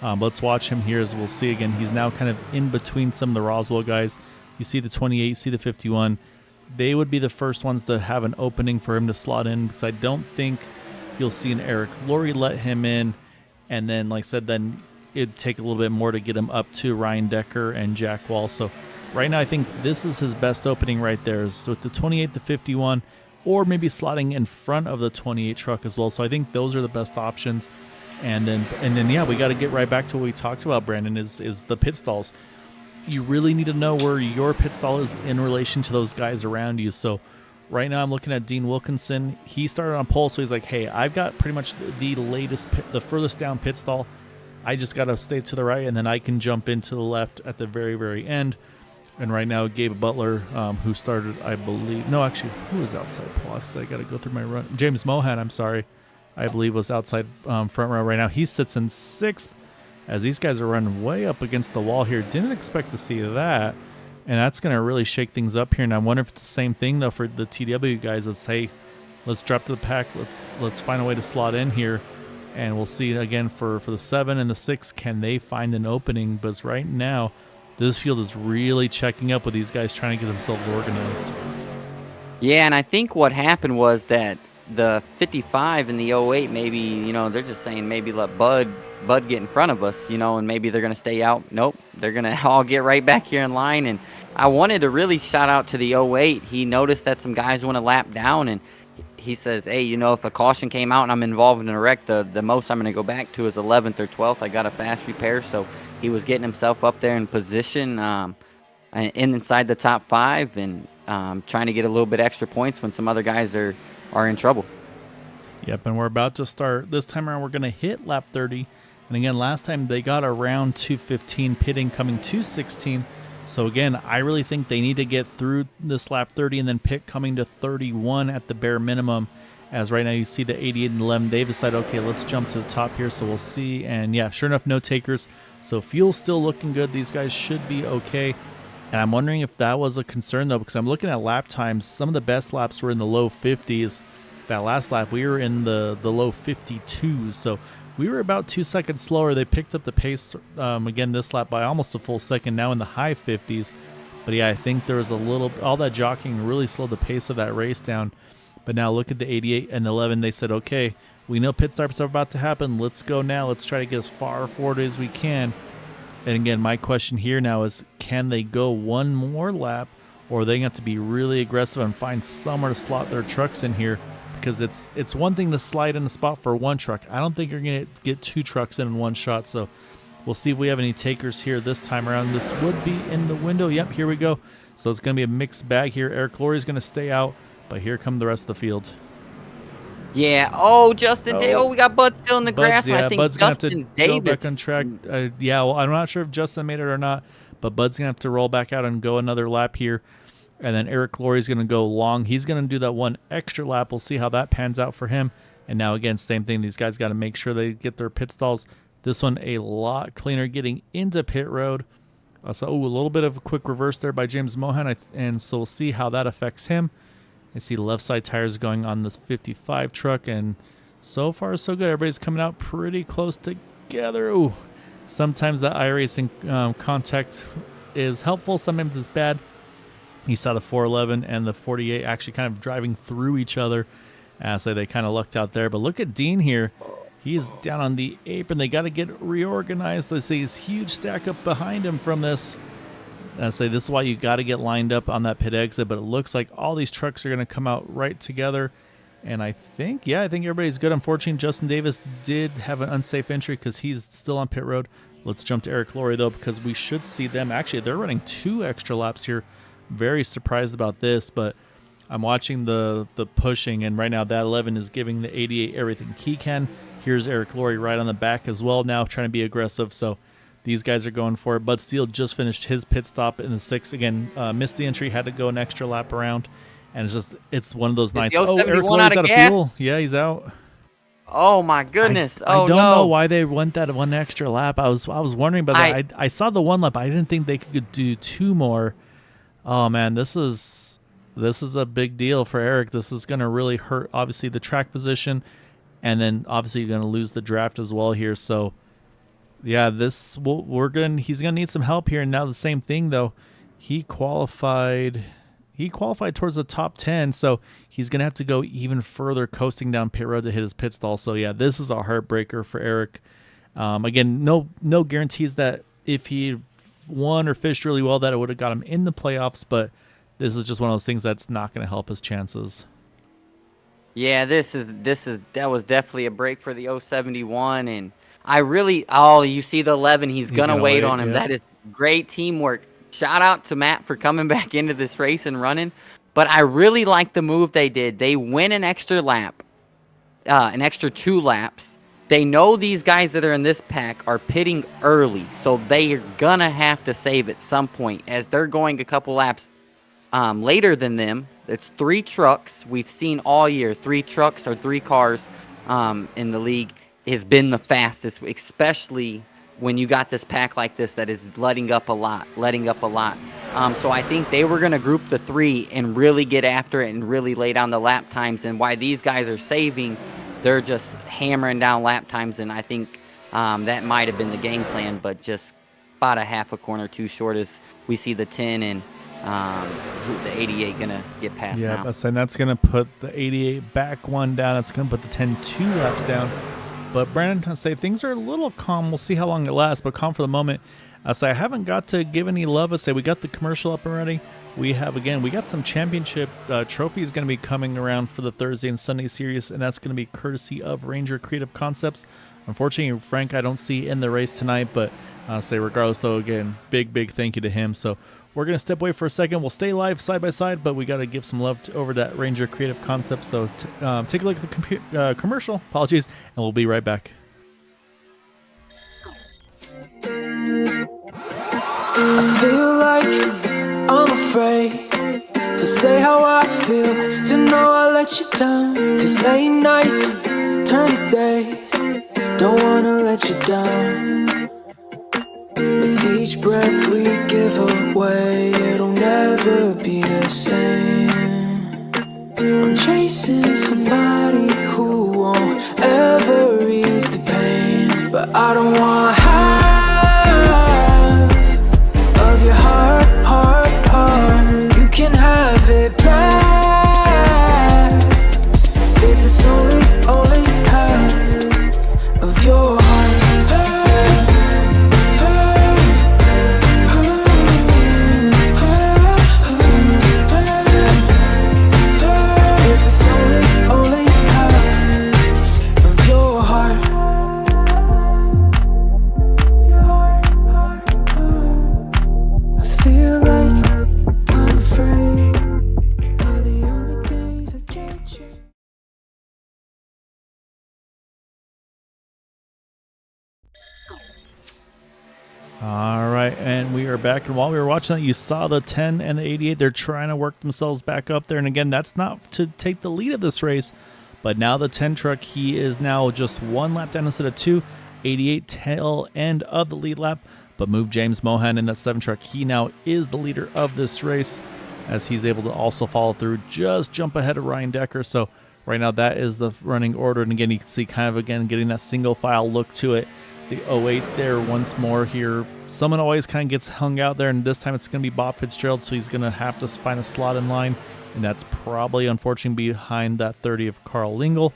Let's watch him here, as we'll see again. He's now kind of in between some of the Roswell guys. You see the 28, you see the 51. They would be the first ones to have an opening for him to slot in, because I don't think you'll see an Eric Laurie let him in, and then, like I said, then it'd take a little bit more to get him up to Ryan Decker and Jack Wall. So right now, I think this is his best opening right there. So with the 28, the 51, or maybe slotting in front of the 28 truck as well. So I think those are the best options. And then yeah, we got to get right back to what we talked about, Brandon, is the pit stalls. You really need to know where your pit stall is in relation to those guys around you. So right now I'm looking at Dean Wilkinson. He started on pole, so he's like, hey, I've got pretty much the latest, the furthest down pit stall. I just got to stay to the right, and then I can jump into the left at the very, very end. And right now, Gabe Butler, who started, I believe, no, actually, who was outside pole? I got to go through my run. James Mohan, I'm sorry, I believe was outside front row right now. He sits in 6th, as these guys are running way up against the wall here. Didn't expect to see that. And that's going to really shake things up here. And I wonder if it's the same thing, though, for the TW guys. Let's say, let's drop to the pack. Let's find a way to slot in here. And we'll see again for the 7 and the 6. Can they find an opening? But right now, this field is really checking up with these guys trying to get themselves organized. Yeah, and I think what happened was that the 55 and the 08, maybe, they're just saying maybe let Bud get in front of us, and maybe they're going to stay out. Nope, they're going to all get right back here in line. And I wanted to really shout out to the 08. He noticed that some guys want to lap down, and he says, hey, if a caution came out and I'm involved in a wreck, the most I'm going to go back to is 11th or 12th. I got a fast repair, so he was getting himself up there in position inside the top 5 and trying to get a little bit extra points when some other guys are in trouble. Yep, and we're about to start. This time around, we're going to hit lap 30. And again, last time they got around 215, pitting coming 216. So again, I really think they need to get through this lap 30 and then pit coming to 31 at the bare minimum. As right now you see the 88 and 11. They've decided, okay, let's jump to the top here. So we'll see. And yeah, sure enough, no takers. So fuel's still looking good. These guys should be okay. And I'm wondering if that was a concern, though, because I'm looking at lap times. Some of the best laps were in the low 50s. That last lap, we were in the low 52s. So we were about 2 seconds slower. They picked up the pace again this lap by almost a full second, now in the high 50s. But yeah, I think there was all that jockeying really slowed the pace of that race down. But now look at the 88 and 11. They said, okay, we know pit stops are about to happen. Let's go now. Let's try to get as far forward as we can. And again, my question here now is, can they go one more lap, or are they going to have to be really aggressive and find somewhere to slot their trucks in here? Because it's one thing to slide in a spot for one truck. I don't think you're going to get 2 trucks in one shot. So we'll see if we have any takers here this time around. This would be in the window. Yep, here we go. So it's going to be a mixed bag here. Eric Laurie is going to stay out, but here come the rest of the field. Yeah. Oh, Justin Day. Oh, we got Bud still in the grass. Yeah, I think Bud's Justin going to have to Davis. go back on track. Yeah, well, I'm not sure if Justin made it or not, but Bud's going to have to roll back out and go another lap here. And then Eric Laury's going to go long. He's going to do that one extra lap. We'll see how that pans out for him. And now, again, same thing. These guys got to make sure they get their pit stalls. This one a lot cleaner getting into pit road. So a little bit of a quick reverse there by James Mohan. And so we'll see how that affects him. I see left side tires going on this 55 truck. And so far, so good. Everybody's coming out pretty close together. Ooh. Sometimes that iRacing contact is helpful. Sometimes it's bad. You saw the 411 and the 48 actually kind of driving through each other. So they kind of lucked out there. But look at Dean here. He's down on the apron. They got to get reorganized. They see this huge stack up behind him from this. I say this is why you got to get lined up on that pit exit. But it looks like all these trucks are going to come out right together. And I think everybody's good. Unfortunately, Justin Davis did have an unsafe entry because he's still on pit road. Let's jump to Eric Laurie, though, because we should see them. Actually, they're running 2 extra laps here. Very surprised about this, but I'm watching the pushing, and right now that 11 is giving the 88 everything he can. Here's Eric Laurie right on the back as well now, trying to be aggressive. So these guys are going for it. Bud Steele just finished his pit stop in the 6th. Again, missed the entry, had to go an extra lap around, and it's one of those nights. Oh, Eric Laurie's out of fuel. Yeah, he's out. Oh my goodness! I don't know why they went that one extra lap. I was wondering about that. I saw the 1 lap. I didn't think they could do 2 more. Oh man, this is a big deal for Eric. This is going to really hurt, obviously, the track position, and then obviously you're going to lose the draft as well here. So yeah, he's going to need some help here. And now the same thing though, he qualified towards the top 10, so he's going to have to go even further coasting down pit road to hit his pit stall. So yeah, this is a heartbreaker for Eric. Again, no guarantees that if he won or fished really well that it would have got him in the playoffs, but this is just one of those things that's not going to help his chances. Yeah, that was definitely a break for the 071, and you see the 11, he's gonna wait on him. Yeah. That is great teamwork. Shout out to Matt for coming back into this race and running. But I really like the move they did. They win an extra lap, an extra 2 laps. They know these guys that are in this pack are pitting early, so they are going to have to save at some point as they're going a couple laps later than them. It's 3 trucks. We've seen all year 3 trucks or 3 cars in the league has been the fastest, especially when you got this pack like this that is letting up a lot. So I think they were going to group the 3 and really get after it and really lay down the lap times. And why these guys are saving, they're just hammering down lap times, and I think that might have been the game plan, but just about a half a corner too short as we see the 10 and the 88 going to get past now. Yeah, and that's going to put the 88 back 1 down. It's going to put the 10 2 laps down. But Brandon, I say things are a little calm. We'll see how long it lasts, but calm for the moment. I say I haven't got to give any love. I say we got the commercial up already. We got some championship trophies going to be coming around for the Thursday and Sunday series, and that's going to be courtesy of Ranger Creative Concepts. Unfortunately, Frank, I don't see in the race tonight, but I'll say regardless, though, again, big thank you to him. So we're going to step away for a second. We'll stay live side by side, but we got to give some love over that Ranger Creative Concepts. So take a look at the commercial. Apologies, and we'll be right back. I feel like I'm afraid to say how I feel, to know I let you down. These late nights turn to days, don't wanna let you down. With each breath we give away, it'll never be the same. I'm chasing somebody who won't ever ease the pain, but I don't want half of your heart. You can have it back if it's only half of your heart. If it's only half of your heart. I feel like I'm afraid of the only things I can't change. All right, and we are back. And while we were watching that, you saw the 10 and the 88. They're trying to work themselves back up there. And again, that's not to take the lead of this race, but now the 10 truck, he is now just 1 lap down instead of 2. 88 tail end of the lead lap, but move James Mohan in that 7 truck. He now is the leader of this race as he's able to also follow through, just jump ahead of Ryan Decker. So right now that is the running order. And again, you can see kind of again getting that single file look to it. The 08 there once more here. Someone always kind of gets hung out there, and this time it's going to be Bob Fitzgerald, so he's going to have to find a slot in line, and that's probably unfortunately behind that 30 of Carl Lingle,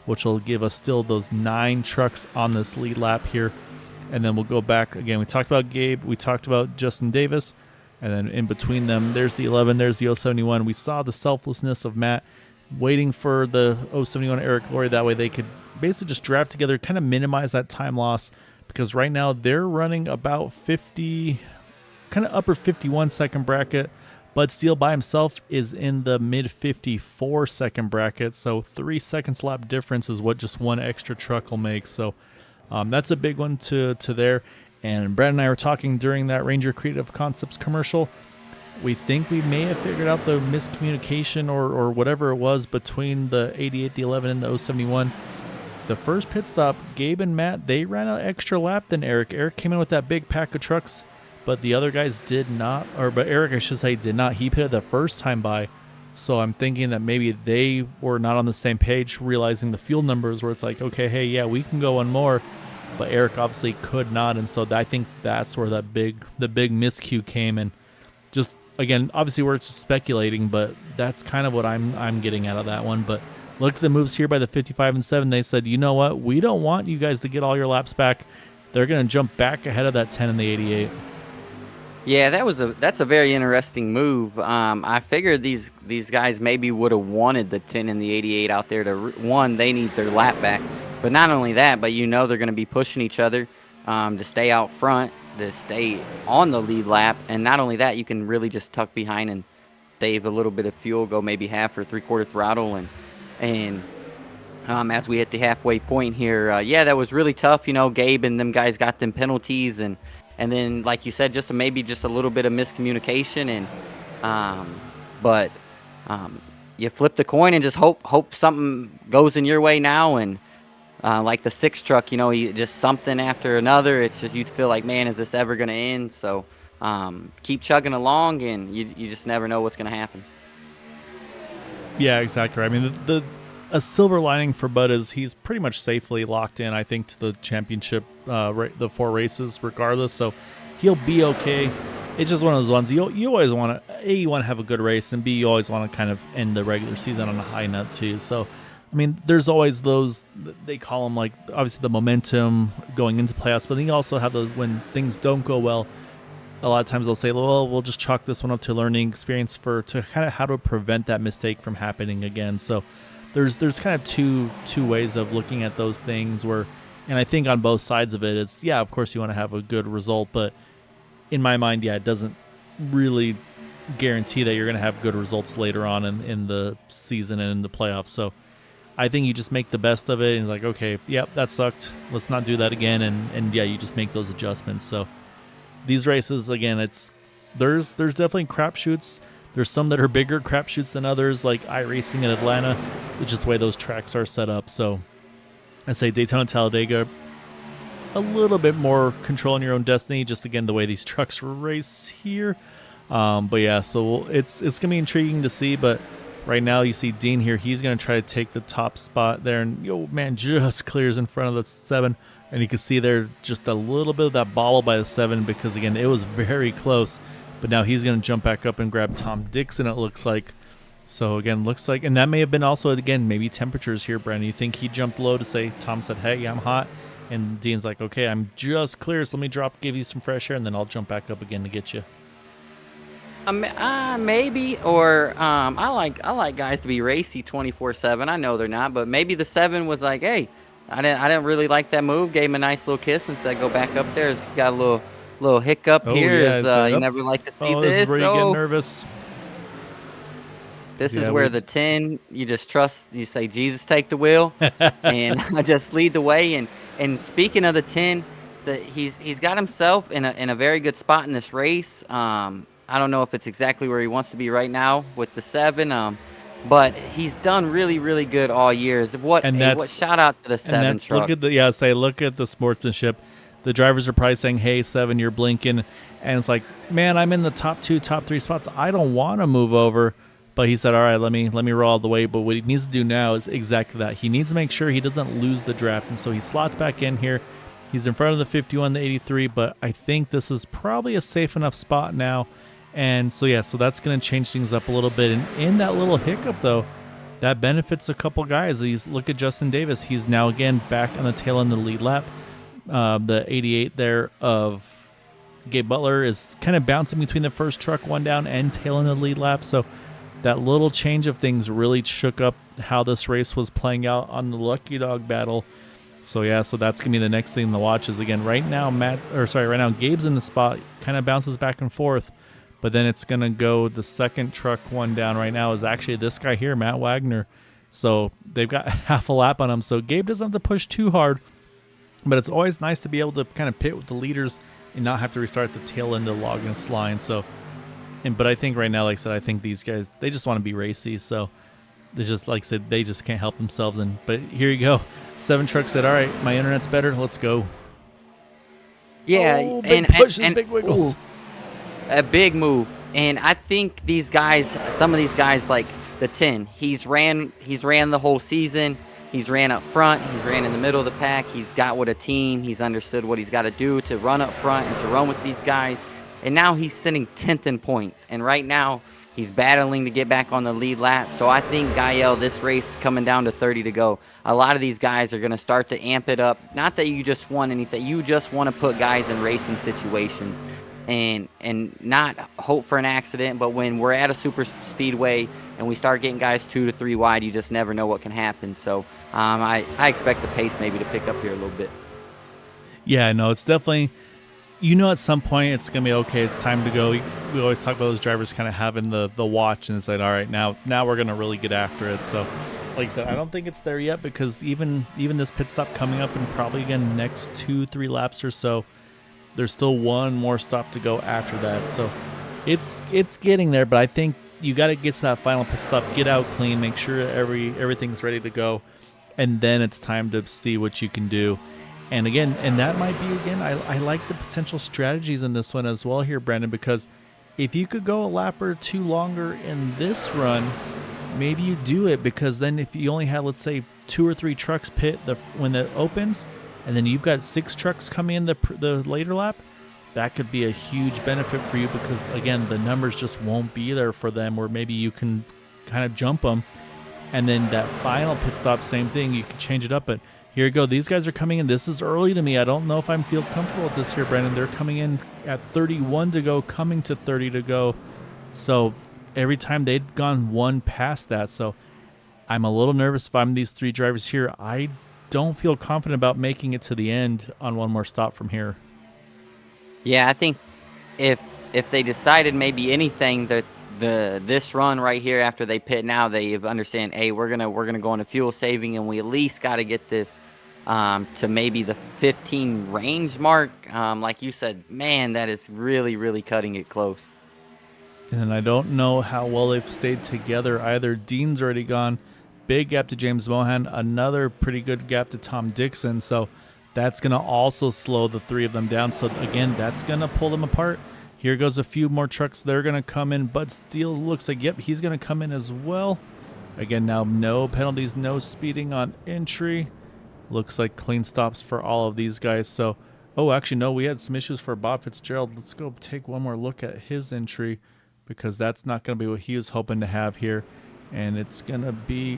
which will give us still those 9 trucks on this lead lap here. And then we'll go back again. We talked about Gabe, we talked about Justin Davis, and then in between them, there's the 11, there's the 071. We saw the selflessness of Matt waiting for the 071 Eric Laurie. That way they could basically just draft together, kind of minimize that time loss, because right now they're running about 50, kind of upper 51 second bracket. Bud Steele by himself is in the mid 54 second bracket. So 3 seconds lap difference is what just one extra truck will make. So that's a big one to there. And Brad and I were talking during that Ranger Creative Concepts commercial. We think we may have figured out the miscommunication or whatever it was between the 88, the 11, and the 071. The first pit stop, Gabe and Matt, they ran an extra lap than Eric. Eric came in with that big pack of trucks, but the other guys did not. But Eric, I should say, did not. He pitted the first time by. So I'm thinking that maybe they were not on the same page, realizing the fuel numbers where it's like, okay, hey, yeah, we can go one more. But Eric obviously could not. And so I think that's where the big miscue came. And just, again, obviously we're just speculating, but that's kind of what I'm getting out of that one. But look at the moves here by the 55 and 7. They said, you know what? We don't want you guys to get all your laps back. They're going to jump back ahead of that 10 and the 88. Yeah, that's a very interesting move. I figured these guys maybe would have wanted the 10 and the 88 out there to they need their lap back. But not only that, but they're going to be pushing each other to stay out front, to stay on the lead lap. And not only that, you can really just tuck behind and save a little bit of fuel, go maybe half or 3/4 throttle. And as we hit the halfway point here, that was really tough. Gabe and them guys got them penalties. And then, like you said, maybe just a little bit of miscommunication. But you flip the coin and just hope something goes in your way now. And like the 6 truck, just something after another. It's just you feel like, man, is this ever going to end? So keep chugging along, and you just never know what's going to happen. Yeah, exactly. I mean, a silver lining for Bud is he's pretty much safely locked in, I think, to the championship, the 4 races regardless. So he'll be okay. It's just one of those ones you always want to, A, you want to have a good race, and B, you always want to kind of end the regular season on a high note too. So, I mean, there's always those, they call them like, obviously the momentum going into playoffs, but then you also have those when things don't go well. A lot of times they'll say, well, we'll just chalk this one up to learning experience to kind of how to prevent that mistake from happening again. So there's kind of two ways of looking at those things where, and I think on both sides of it, it's, yeah, of course you want to have a good result, but in my mind, yeah, it doesn't really guarantee that you're going to have good results later on in the season and in the playoffs. So I think you just make the best of it and like, okay, yep, that sucked. Let's not do that again. And yeah, you just make those adjustments. So these races, again, there's definitely crapshoots. There's some that are bigger crapshoots than others, like iRacing in Atlanta. It's just the way those tracks are set up. So I'd say Daytona and Talladega, a little bit more controlling your own destiny, just again, the way these trucks race here. But yeah, so it's going to be intriguing to see. But right now you see Dean here. He's going to try to take the top spot there. And, man, just clears in front of the 7. And you can see there just a little bit of that bobble by the 7 because, again, it was very close. But now he's going to jump back up and grab Tom Dixon, it looks like. So, again, looks like, and that may have been also, again, maybe temperatures here, Brandon. You think he jumped low to say, Tom said, hey, I'm hot. And Dean's like, okay, I'm just clear, so let me give you some fresh air, and then I'll jump back up again to get you. Maybe, or I like guys to be racy 24/7. I know they're not, but maybe the 7 was like, hey, I didn't really like that move. Gave him a nice little kiss and said, go back up there. It's got a little hiccup here. Yeah, you never like to see this is where you get nervous. This is where the 10, you just trust. You say, Jesus, take the wheel, and I just lead the way. And speaking of the 10, he's got himself in a very good spot in this race. I don't know if it's exactly where he wants to be right now with the 7. But he's done really, really good all year. What shout out to the 7 truck. Look at the sportsmanship. The drivers are probably saying, "Hey, 7, you're blinking," and it's like, man, I'm in the top 2, top 3 spots. I don't want to move over. But he said, all right, let me roll all the way. But what he needs to do now is exactly that. He needs to make sure he doesn't lose the draft. And so he slots back in here. He's in front of the 51, the 83. But I think this is probably a safe enough spot now. And so, so that's going to change things up a little bit. And in that little hiccup, though, that benefits a couple guys. Look at Justin Davis. He's now, again, back on the tail end of the lead lap. The 88 there of Gabe Butler is kind of bouncing between the first truck, one down, and tail end of the lead lap. So that little change of things really shook up how this race was playing out on the Lucky Dog battle. So that's gonna be the next thing to watch. Is again right now Gabe's in the spot, kind of bounces back and forth, but then it's gonna go the second truck one down right now is actually this guy here, Matt Wagner. So they've got half a lap on him. So Gabe doesn't have to push too hard, but it's always nice to be able to kind of pit with the leaders and not have to restart the tail end of the Loggins line. But I think right now, like I said, I think these guys, they just want to be racy. So they just, like I said, they just can't help themselves. But here you go. 7 trucks said, all right, my internet's better. Let's go. Yeah. Big pushes, big wiggles. A big move. And I think these guys, some of these guys like the 10, he's ran the whole season. He's ran up front. He's ran in the middle of the pack. He's got with a team. He's understood what he's got to do to run up front and to run with these guys. And now he's sitting 10th in points. And right now, he's battling to get back on the lead lap. So I think, Gael, this race coming down to 30 to go, a lot of these guys are going to start to amp it up. Not that you just want anything. You just want to put guys in racing situations and not hope for an accident. But when we're at a super speedway and we start getting guys 2 to 3 wide, you just never know what can happen. So I expect the pace maybe to pick up here a little bit. Yeah, no, it's definitely... at some point it's going to be okay. It's time to go. We always talk about those drivers kind of having the watch and it's like, all right, now we're going to really get after it. So, like I said, I don't think it's there yet because even this pit stop coming up and probably again next 2-3 laps or so, there's still one more stop to go after that. So it's getting there, but I think you got to get to that final pit stop, get out clean, make sure everything's ready to go, and then it's time to see what you can do. And again, that might be, I like the potential strategies in this one as well here, Brandon, because if you could go a lap or 2 longer in this run, maybe you do it, because then if you only have, let's say, 2 or 3 trucks pit when it opens, and then you've got 6 trucks coming in the later lap, that could be a huge benefit for you because, again, the numbers just won't be there for them, or maybe you can kind of jump them. And then that final pit stop, same thing, you can change it up, but here you go. These guys are coming in. This is early to me. I don't know if I feel comfortable with this here, Brandon. They're coming in at 31 to go, coming to 30 to go. So every time they'd gone one past that. So I'm a little nervous if I'm these 3 drivers here. I don't feel confident about making it to the end on one more stop from here. Yeah, I think if they decided maybe anything that this run right here after they pit now, they understand, hey, we're gonna go into fuel saving, and we at least got to get this to maybe the 15 range mark. Like you said, man, that is really, really cutting it close. And I don't know how well they've stayed together either. Dean's already gone. Big gap to James Mohan. Another pretty good gap to Tom Dixon. So that's going to also slow the 3 of them down. So again, that's going to pull them apart. Here goes a few more trucks. They're going to come in. Bud Steele looks like, yep, he's going to come in as well. Again, now no penalties, no speeding on entry. Looks like clean stops for all of these guys. So, oh, actually, no, we had some issues for Bob Fitzgerald. Let's go take one more look at his entry because that's not going to be what he was hoping to have here. And it's going to be,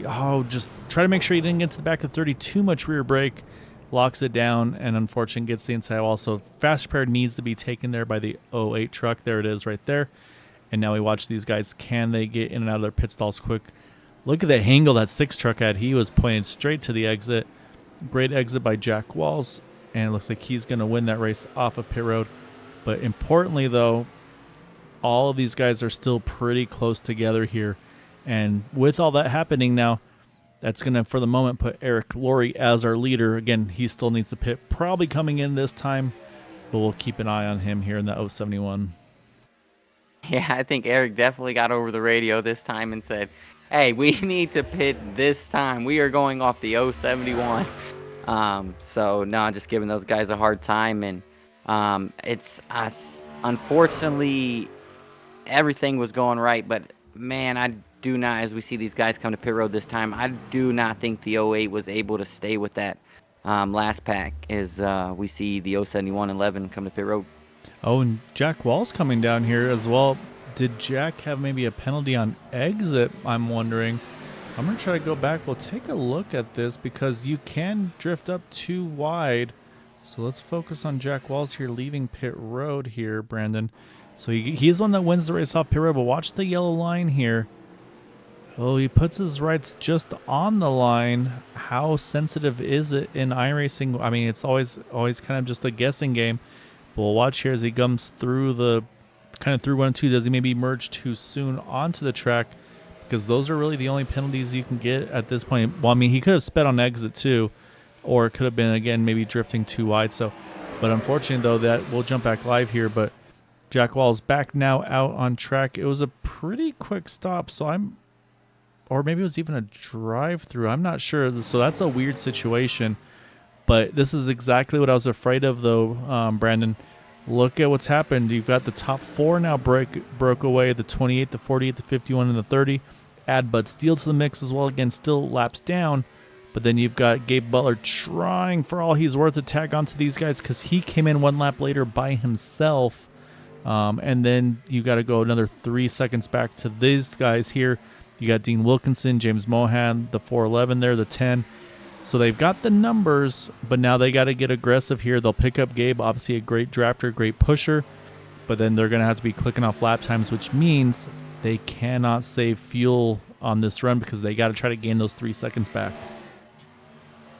just try to make sure you didn't get to the back of 30 too much rear brake. Locks it down, and unfortunately gets the inside wall. So fast repair needs to be taken there by the 08 truck. There it is right there. And now we watch these guys. Can they get in and out of their pit stalls quick? Look at the angle that 6 truck had. He was pointed straight to the exit. Great exit by Jack Walls. And it looks like he's going to win that race off of pit road. But importantly, though, all of these guys are still pretty close together here. And with all that happening now, That's going to, for the moment, put Eric Laurie as our leader. Again, he still needs to pit, probably coming in this time, but we'll keep an eye on him here in the 071. Yeah, I think Eric definitely got over the radio this time and said, hey, we need to pit this time. We are going off the 071. So, no, I'm just giving those guys a hard time. And it's unfortunately, everything was going right. But, man, I do not, as we see these guys come to pit road this time, I do not think the 08 was able to stay with that last pack as we see the 071 and 11 come to pit road. Oh, and Jack Wall's coming down here as well. Did Jack have maybe a penalty on exit? I'm wondering. I'm going to try to go back. We'll take a look at this because you can drift up too wide. So let's focus on Jack Walls here leaving pit road here, Brandon. So he's one that wins the race off pit road, but watch the yellow line here. Oh, he puts his rights just on the line. How sensitive is it in iRacing? I mean, it's always kind of just a guessing game. But we'll watch here as he comes through through 1 and 2. Does he maybe merge too soon onto the track? Because those are really the only penalties you can get at this point. Well, I mean, he could have sped on exit too, or it could have been, again, maybe drifting too wide. So, but unfortunately, though, that we'll jump back live here. But Jack Wall's back now out on track. It was a pretty quick stop, or maybe it was even a drive-through. I'm not sure. So that's a weird situation. But this is exactly what I was afraid of, though, Brandon. Look at what's happened. You've got the top 4 now broke away, the 28, the 48, the 51, and the 30. Add Bud Steele to the mix as well. Again, still laps down. But then you've got Gabe Butler trying for all he's worth to tag onto these guys because he came in 1 lap later by himself. And then you got to go another 3 seconds back to these guys here. You got Dean Wilkinson, James Mohan, the 411 there, the 10. So they've got the numbers, but now they got to get aggressive here. They'll pick up Gabe, obviously a great drafter, great pusher, but then they're going to have to be clicking off lap times, which means they cannot save fuel on this run because they got to try to gain those 3 seconds back.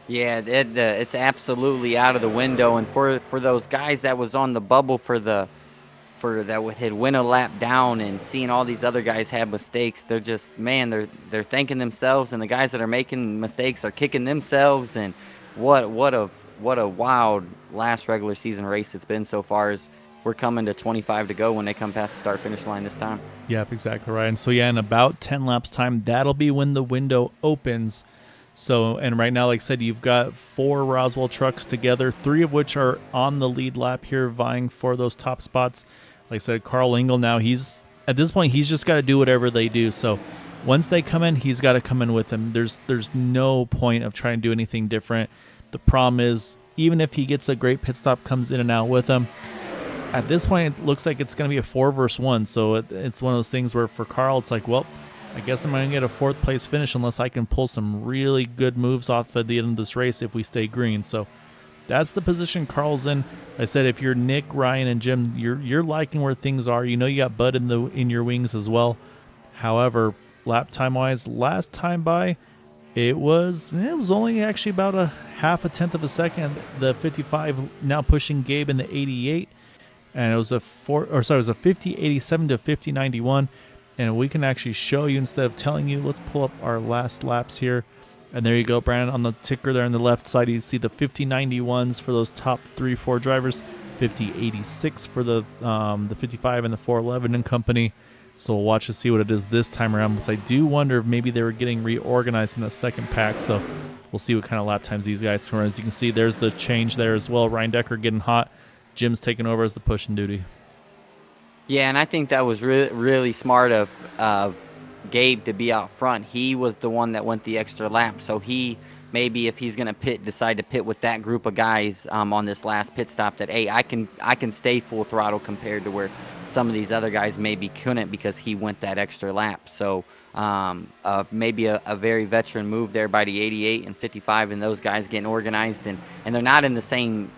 Yeah, it's absolutely out of the window, and for those guys that was on the bubble that had win a lap down and seeing all these other guys have mistakes, they're just, man, they're thanking themselves, and the guys that are making mistakes are kicking themselves. And what a wild last regular season race it's been so far. As we're coming to 25 to go when they come past the start finish line this time. Yep, exactly right. And so yeah, in about 10 laps time, that'll be when the window opens. So, and right now, like I said, you've got 4 Roswell trucks together, 3 of which are on the lead lap here vying for those top spots. Like I said, Carl Engel now, at this point, he's just got to do whatever they do. So once they come in, he's got to come in with them. There's no point of trying to do anything different. The problem is, even if he gets a great pit stop, comes in and out with them, at this point, it looks like it's going to be a 4 versus 1. So it's one of those things where for Carl, it's like, well, I guess I'm going to get a 4th place finish unless I can pull some really good moves off at the end of this race if we stay green. So that's the position Carl's in. I said, if you're Nick, Ryan, and Jim, you're liking where things are. You know you got Bud in your wings as well. However, lap time wise, last time by, it was only actually about a half a tenth of a second. The 55 now pushing Gabe in the 88, and it was a 50-87 to 50-91. And we can actually show you instead of telling you. Let's pull up our last laps here. And there you go, Brandon, on the ticker there on the left side, you see the 50-91s for those top 3-4 drivers, 50-86 for the 55 and the 411 and company. So we'll watch to see what it is this time around, because I do wonder if maybe they were getting reorganized in the second pack. So we'll see what kind of lap times these guys score. As you can see, there's the change there as well. Ryan Decker getting hot. Jim's taking over as the pushing duty. Yeah, and I think that was really smart of Gabe to be out front. He was the one that went the extra lap, so he maybe, if he's going to decide to pit with that group of guys on this last pit stop, that hey, I can stay full throttle compared to where some of these other guys maybe couldn't because he went that extra lap. So maybe a very veteran move there by the 88 and 55 and those guys getting organized, and they're not in the same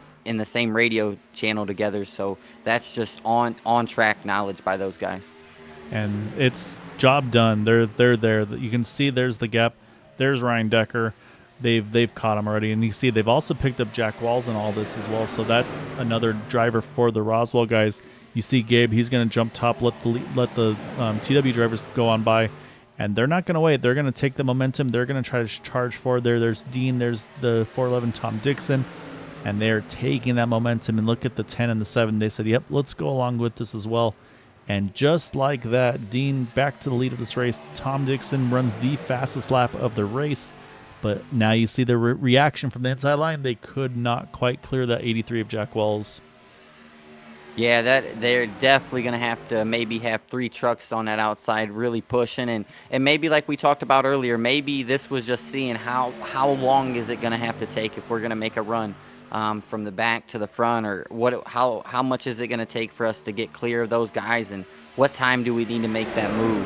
radio channel together, so that's just on track knowledge by those guys. And it's job done. They're there. You can see there's the gap. There's Ryan Decker. They've caught him already, and you see they've also picked up Jack Walls in all this as well. So that's another driver for the Roswell guys. You see Gabe, he's going to jump top, let the TW drivers go on by, And they're not going to wait. They're going to take the momentum. They're going to try to charge forward there. There's Dean. There's the 411 Tom Dixon. And they're taking that momentum. And look at the 10 and the 7. They said, yep, let's go along with this as well. And just like that, Dean back to the lead of this race. Tom Dixon runs the fastest lap of the race. But now you see the reaction from the inside line. They could not quite clear that 83 of Jack Wells. Yeah, that they're definitely going to have to maybe have 3 trucks on that outside really pushing. And maybe like we talked about earlier, maybe this was just seeing how long is it going to have to take if we're going to make a run from the back to the front, or how much is it going to take for us to get clear of those guys, and what time do we need to make that move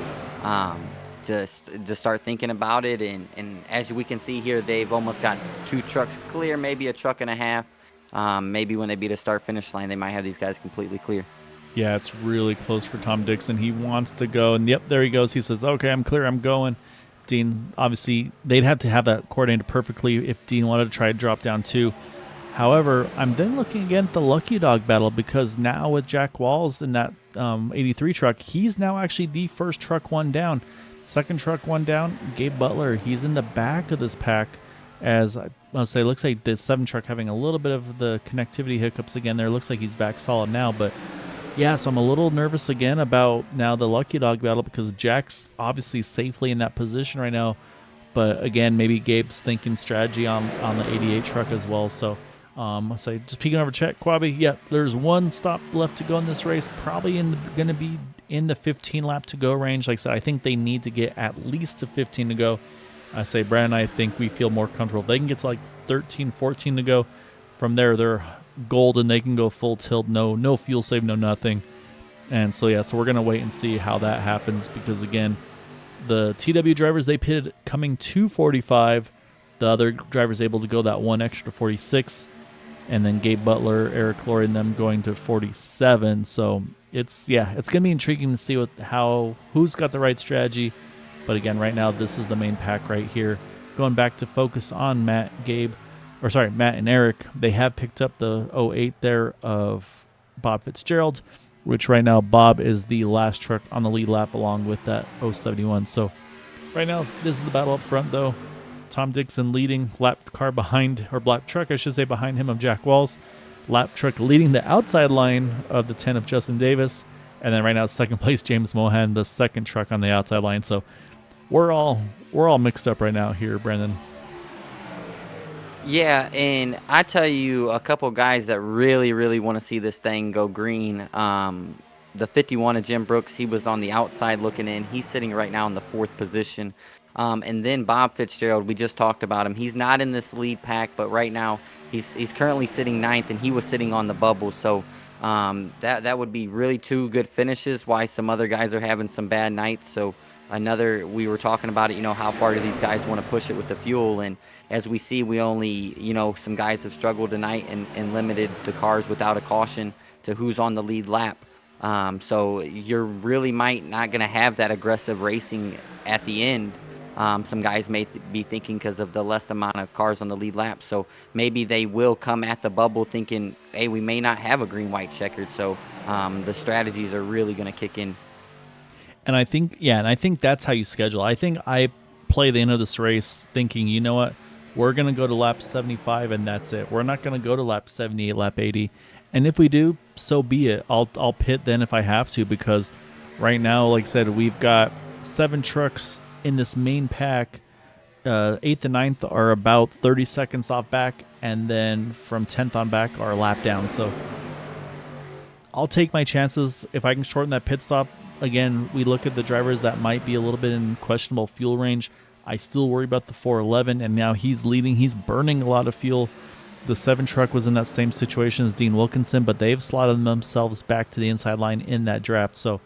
just to start thinking about it. And as we can see here, they've almost got 2 trucks clear, maybe a truck and a half. Maybe when they beat a start-finish line, they might have these guys completely clear. Yeah, it's really close for Tom Dixon. He wants to go, and yep, there he goes. He says, okay, I'm clear, I'm going. Dean, obviously, they'd have to have that coordinated perfectly if Dean wanted to try to drop down too. However, I'm then looking again at the Lucky Dog battle, because now with Jack Walls in that 83 truck, he's now actually the first truck one down. Second truck one down, Gabe Butler, he's in the back of this pack. As I'll say, it looks like the 7 truck having a little bit of the connectivity hiccups again there. Looks like he's back solid now. But yeah, so I'm a little nervous again about now the Lucky Dog battle, because Jack's obviously safely in that position right now. But again, maybe Gabe's thinking strategy on the 88 truck as well. So I'll say, just peeking over chat, Quabi, yep, there's 1 stop left to go in this race. Probably going to be in the 15 lap to go range. Like I said, I think they need to get at least to 15 to go. I say, Brad and I think we feel more comfortable. If they can get to like 13, 14 to go. From there, they're golden. They can go full tilt, no fuel save, no nothing. And so, yeah, so we're going to wait and see how that happens, because, again, the TW drivers, they pitted coming to 45. The other drivers able to go that 1 extra to 46. And then Gabe Butler, Eric Laurie, and them going to 47. So, it's going to be intriguing to see who's got the right strategy. But again, right now, this is the main pack right here. Going back to focus on Matt and Eric, they have picked up the 08 there of Bob Fitzgerald, which right now Bob is the last truck on the lead lap along with that 071. So right now, this is the battle up front, though. Tom Dixon leading, lap truck, I should say, behind him of Jack Walls. Lap truck leading the outside line of the 10 of Justin Davis. And then right now, second place, James Mohan, the second truck on the outside line. So we're all mixed up right now here, Brendan. Yeah, and I tell you, a couple guys that really, really want to see this thing go green. The 51 of Jim Brooks, he was on the outside looking in. He's sitting right now in the 4th position. And then Bob Fitzgerald, we just talked about him. He's not in this lead pack, but right now he's currently sitting 9th, and he was sitting on the bubble. So that would be really 2 good finishes, why some other guys are having some bad nights. So we were talking about it, how far do these guys want to push it with the fuel? And as we see, we only, some guys have struggled tonight and limited the cars without a caution to who's on the lead lap. So you're really might not going to have that aggressive racing at the end. Some guys may be thinking because of the less amount of cars on the lead lap. So maybe they will come at the bubble thinking, hey, we may not have a green-white checkered. So the strategies are really going to kick in. And I think that's how you schedule. I think I play the end of this race thinking, you know what, we're going to go to lap 75 and that's it. We're not going to go to lap 78, lap 80. And if we do, so be it. I'll pit then if I have to, because right now, like I said, we've got 7 trucks in this main pack. 8th and 9th are about 30 seconds off back, and then from 10th on back are a lap down. So I'll take my chances if I can shorten that pit stop. Again, we look at the drivers that might be a little bit in questionable fuel range. I still worry about the 411, and now he's leading. He's burning a lot of fuel. The 7 truck was in that same situation as Dean Wilkinson, but they've slotted themselves back to the inside line in that draft. So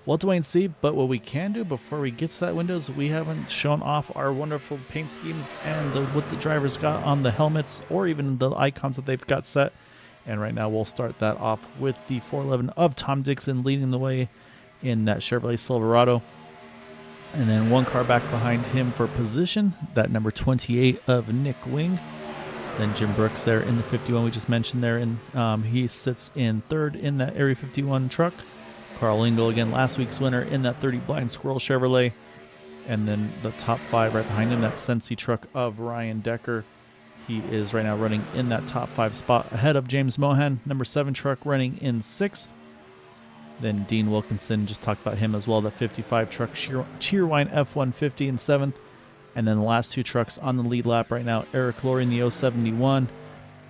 we'll have to wait and see. But what we can do before we get to that window is we haven't shown off our wonderful paint schemes and what the drivers got on the helmets or even the icons that they've got set. And right now we'll start that off with the 411 of Tom Dixon leading the way in that Chevrolet Silverado. And then 1 car back behind him for position, that number 28 of Nick Wing. Then Jim Brooks there in the 51 we just mentioned there, and he sits in 3rd in that Area 51 truck. Carl Engel, again, last week's winner in that 30 Blind Squirrel Chevrolet. And then the top 5 right behind him, that Sensi truck of Ryan Decker. He is right now running in that top 5 spot ahead of James Mohan. Number 7 truck running in 6th. Then Dean Wilkinson, just talked about him as well. The 55 truck, Cheerwine F-150 in 7th. And then the last 2 trucks on the lead lap right now, Eric Laurie in the 071.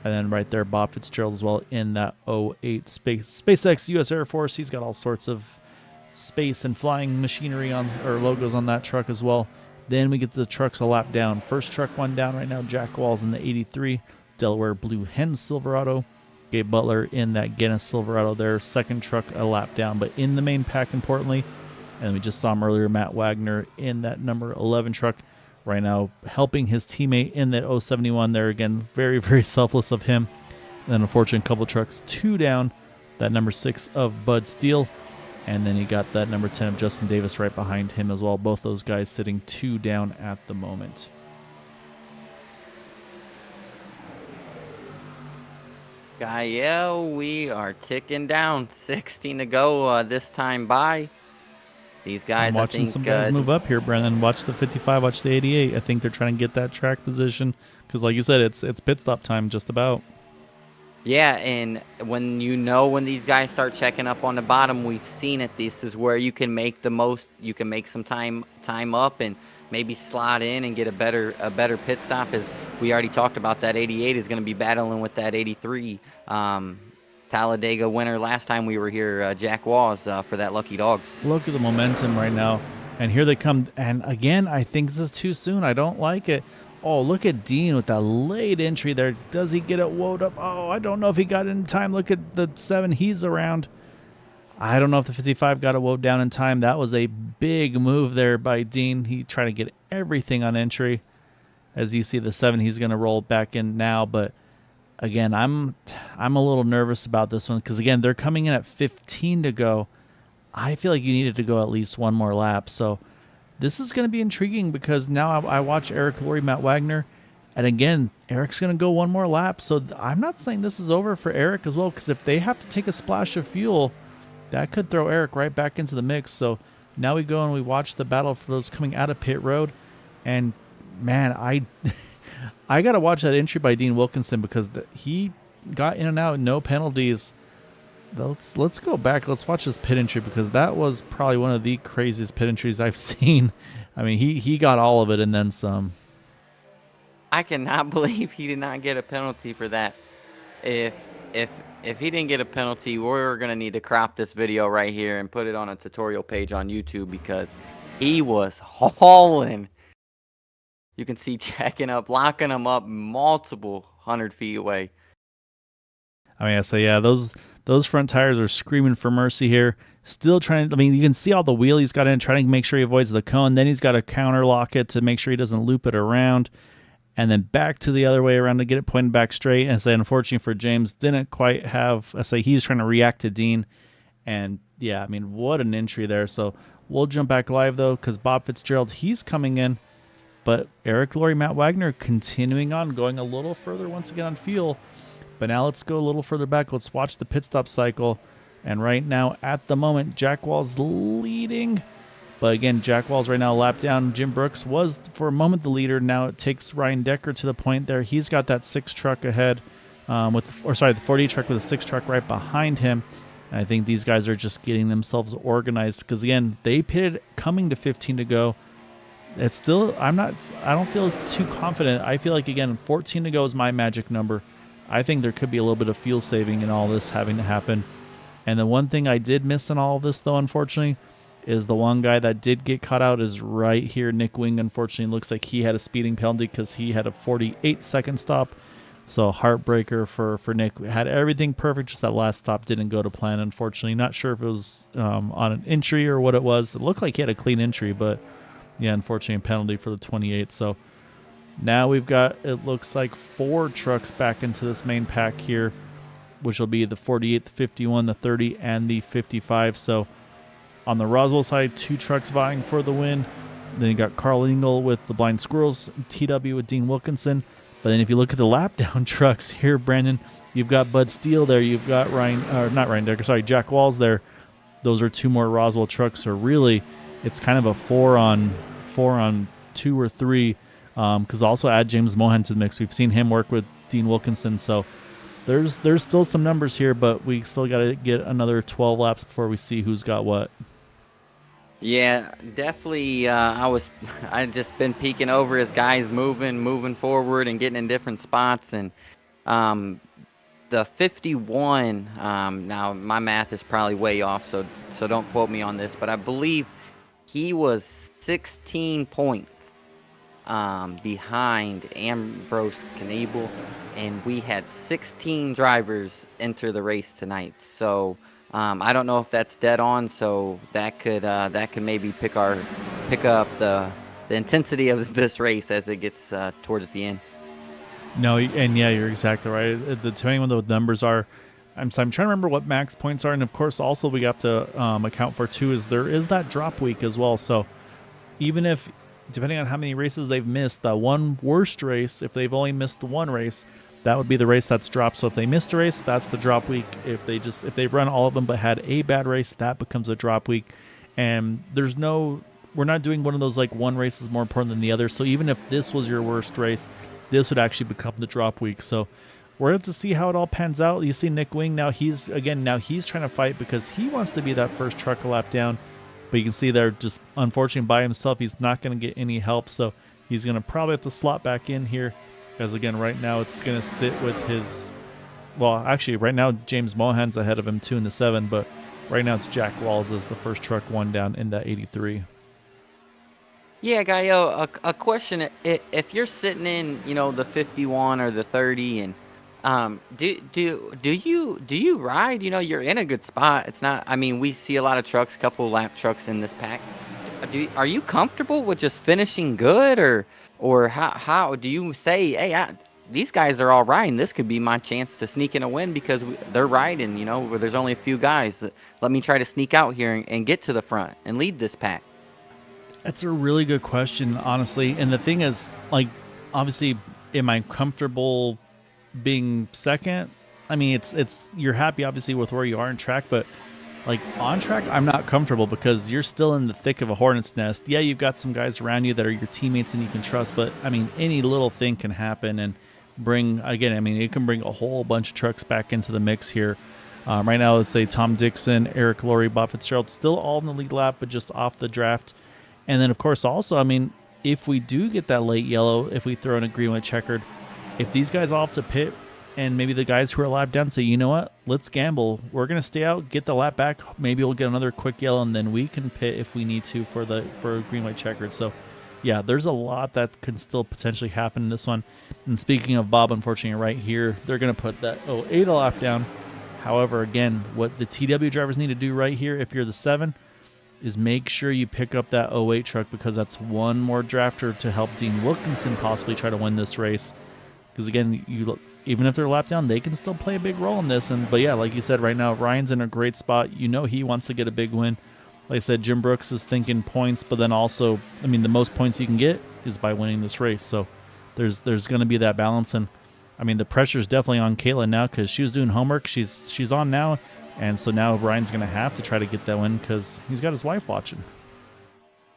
And then right there, Bob Fitzgerald as well in that 08 SpaceX US Air Force. He's got all sorts of space and flying machinery on, or logos on that truck as well. Then we get to the trucks a lap down. First truck one down right now, Jack Walls in the 83, Delaware Blue Hen Silverado. Gabe Butler in that Guinness Silverado there. Second truck a lap down, but in the main pack importantly. And we just saw him earlier, Matt Wagner in that number 11 truck right now, helping his teammate in that 071 there. Again, very, very selfless of him. And then unfortunately, a couple trucks 2 down, that number 6 of Bud Steele. And then you got that number 10 of Justin Davis right behind him as well. Both those guys sitting 2 down at the moment. Yeah, we are ticking down. 16 to go this time by. These guys, I'm watching some guys move up here, Brendan. Watch the 55, watch the 88. I think they're trying to get that track position because, like you said, it's pit stop time just about. Yeah, and when these guys start checking up on the bottom, we've seen it. This is where you can make the most. You can make some time up and maybe slot in and get a better pit stop. As we already talked about, that 88 is going to be battling with that 83. Talladega winner last time we were here, Jack Walls, for that lucky dog. Look at the momentum right now, and here they come. And again, I think this is too soon. I don't like it. Oh, look at Dean with that late entry there. Does he get it woed up? Oh, I don't know if he got it in time. Look at the 7 he's around. I don't know if the 55 got it woed down in time. That was a big move there by Dean. He tried to get everything on entry. As you see, the 7 he's going to roll back in now. But again, I'm a little nervous about this one because, again, they're coming in at 15 to go. I feel like you needed to go at least one more lap. So this is going to be intriguing because now I watch Eric Laurie, Matt Wagner, and again, Eric's going to go one more lap. So I'm not saying this is over for Eric as well, because if they have to take a splash of fuel, that could throw Eric right back into the mix. So now we go and we watch the battle for those coming out of pit road. And man, I got to watch that entry by Dean Wilkinson because he got in and out, no penalties. Let's go back. Let's watch this pit entry because that was probably one of the craziest pit entries I've seen. I mean, he got all of it and then some. I cannot believe he did not get a penalty for that. If he didn't get a penalty, we're gonna need to crop this video right here and put it on a tutorial page on YouTube because he was hauling. You can see checking up, locking him up multiple 100 feet away. I mean, I say, yeah, those front tires are screaming for mercy here. Still trying. I mean, you can see all the wheel he's got in, trying to make sure he avoids the cone. Then he's got to counter lock it to make sure he doesn't loop it around. And then back to the other way around to get it pointed back straight. And say, unfortunately for James, didn't quite have. I say he was trying to react to Dean. And yeah, I mean, what an entry there. So we'll jump back live though, because Bob Fitzgerald, he's coming in. But Eric Laurie, Matt Wagner continuing on, going a little further once again on fuel. But now let's go a little further back. Let's watch the pit stop cycle. And right now, at the moment, Jack Wall's leading. But again, Jack Wall's right now lap down. Jim Brooks was for a moment the leader. Now it takes Ryan Decker to the point there. He's got that 6 truck ahead, the 40 truck with a 6 truck right behind him. And I think these guys are just getting themselves organized because again, they pitted coming to 15 to go. It's still, I don't feel too confident. I feel like again, 14 to go is my magic number. I think there could be a little bit of fuel saving in all this having to happen. And the one thing I did miss in all of this, though, unfortunately, is the one guy that did get caught out is right here. Nick Wing, unfortunately, looks like he had a speeding penalty because he had a 48-second stop. So heartbreaker for Nick. Had everything perfect, just that last stop didn't go to plan, unfortunately. Not sure if it was on an entry or what it was. It looked like he had a clean entry, but yeah, unfortunately, a penalty for the 28. So now we've got, it looks like 4 trucks back into this main pack here, which will be the 48, the 51, the 30, and the 55. So on the Roswell side, 2 trucks vying for the win. Then you got Carl Engel with the Blind Squirrels, TW with Dean Wilkinson. But then if you look at the lap down trucks here, Brandon, you've got Bud Steele there. You've got Jack Walls there. Those are 2 more Roswell trucks. So really, it's kind of a 4 on 4-on-2 or 3, because also add James Mohan to the mix. We've seen him work with Dean Wilkinson, so there's still some numbers here, but we still got to get another 12 laps before we see who's got what. Yeah, definitely. I just been peeking over as guys moving forward and getting in different spots, and the 51. Now my math is probably way off, so don't quote me on this, but I believe he was 16 points behind Ambrose Knebel, and we had 16 drivers enter the race tonight. So I don't know if that's dead on. So that could maybe pick up the intensity of this race as it gets towards the end. No, and yeah, you're exactly right. Depending on what the numbers are, I'm trying to remember what max points are, and of course, also we have to account for too is there is that drop week as well. So even if, depending on how many races they've missed, the one worst race, if they've only missed one race, that would be the race that's dropped. So if they missed a race, that's the drop week. If they've run all of them but had a bad race, that becomes a drop week. And we're not doing one of those like one race is more important than the other. So even if this was your worst race, this would actually become the drop week. So we're going to see how it all pans out. You see Nick Wing now he's trying to fight because he wants to be that first truck a lap down. But you can see there, just unfortunately by himself, he's not going to get any help. So he's going to probably have to slot back in here. Because again, right now it's going to sit with his, well, actually right now James Mohan's ahead of him too in the 7, but right now it's Jack Walls as the first truck one down in that 83. Yeah, Gaio, a question: if you're sitting in, the 51 or the 30, and do you ride? You're in a good spot. It's not. I mean, we see a lot of trucks, couple lap trucks in this pack. Are you comfortable with just finishing good, or how do you say, hey, these guys are all riding, this could be my chance to sneak in a win because they're riding, where there's only a few guys. Let me try to sneak out here and get to the front and lead this pack. That's a really good question, honestly. And the thing is, like, obviously, am I comfortable being second? I mean, it's you're happy, obviously, with where you are in track, but like on track, I'm not comfortable because you're still in the thick of a hornet's nest. Yeah, you've got some guys around you that are your teammates and you can trust, but I mean, any little thing can happen and it can bring a whole bunch of trucks back into the mix here. Right now, let's say Tom Dixon, Eric Laurie, Bob Fitzgerald, still all in the lead lap, but just off the draft. And then, of course, also, I mean, if we do get that late yellow, if we throw in a green with checkered, if these guys all have to pit, and maybe the guys who are lap down say, you know what, let's gamble. We're going to stay out, get the lap back. Maybe we'll get another quick yellow, and then we can pit if we need to for green, white, checkered. So, yeah, there's a lot that can still potentially happen in this one. And speaking of Bob, unfortunately, right here, they're going to put that 08 lap down. However, again, what the TW drivers need to do right here, if you're the 7, is make sure you pick up that 08 truck because that's one more drafter to help Dean Wilkinson possibly try to win this race. Because, again, even if they're lap down, they can still play a big role in this. But yeah, like you said, right now, Ryan's in a great spot. He wants to get a big win. Like I said, Jim Brooks is thinking points, but then also, I mean, the most points you can get is by winning this race. So there's going to be that balance. And, I mean, the pressure is definitely on Caitlin now because she was doing homework. She's on now. And so now Ryan's going to have to try to get that win because he's got his wife watching.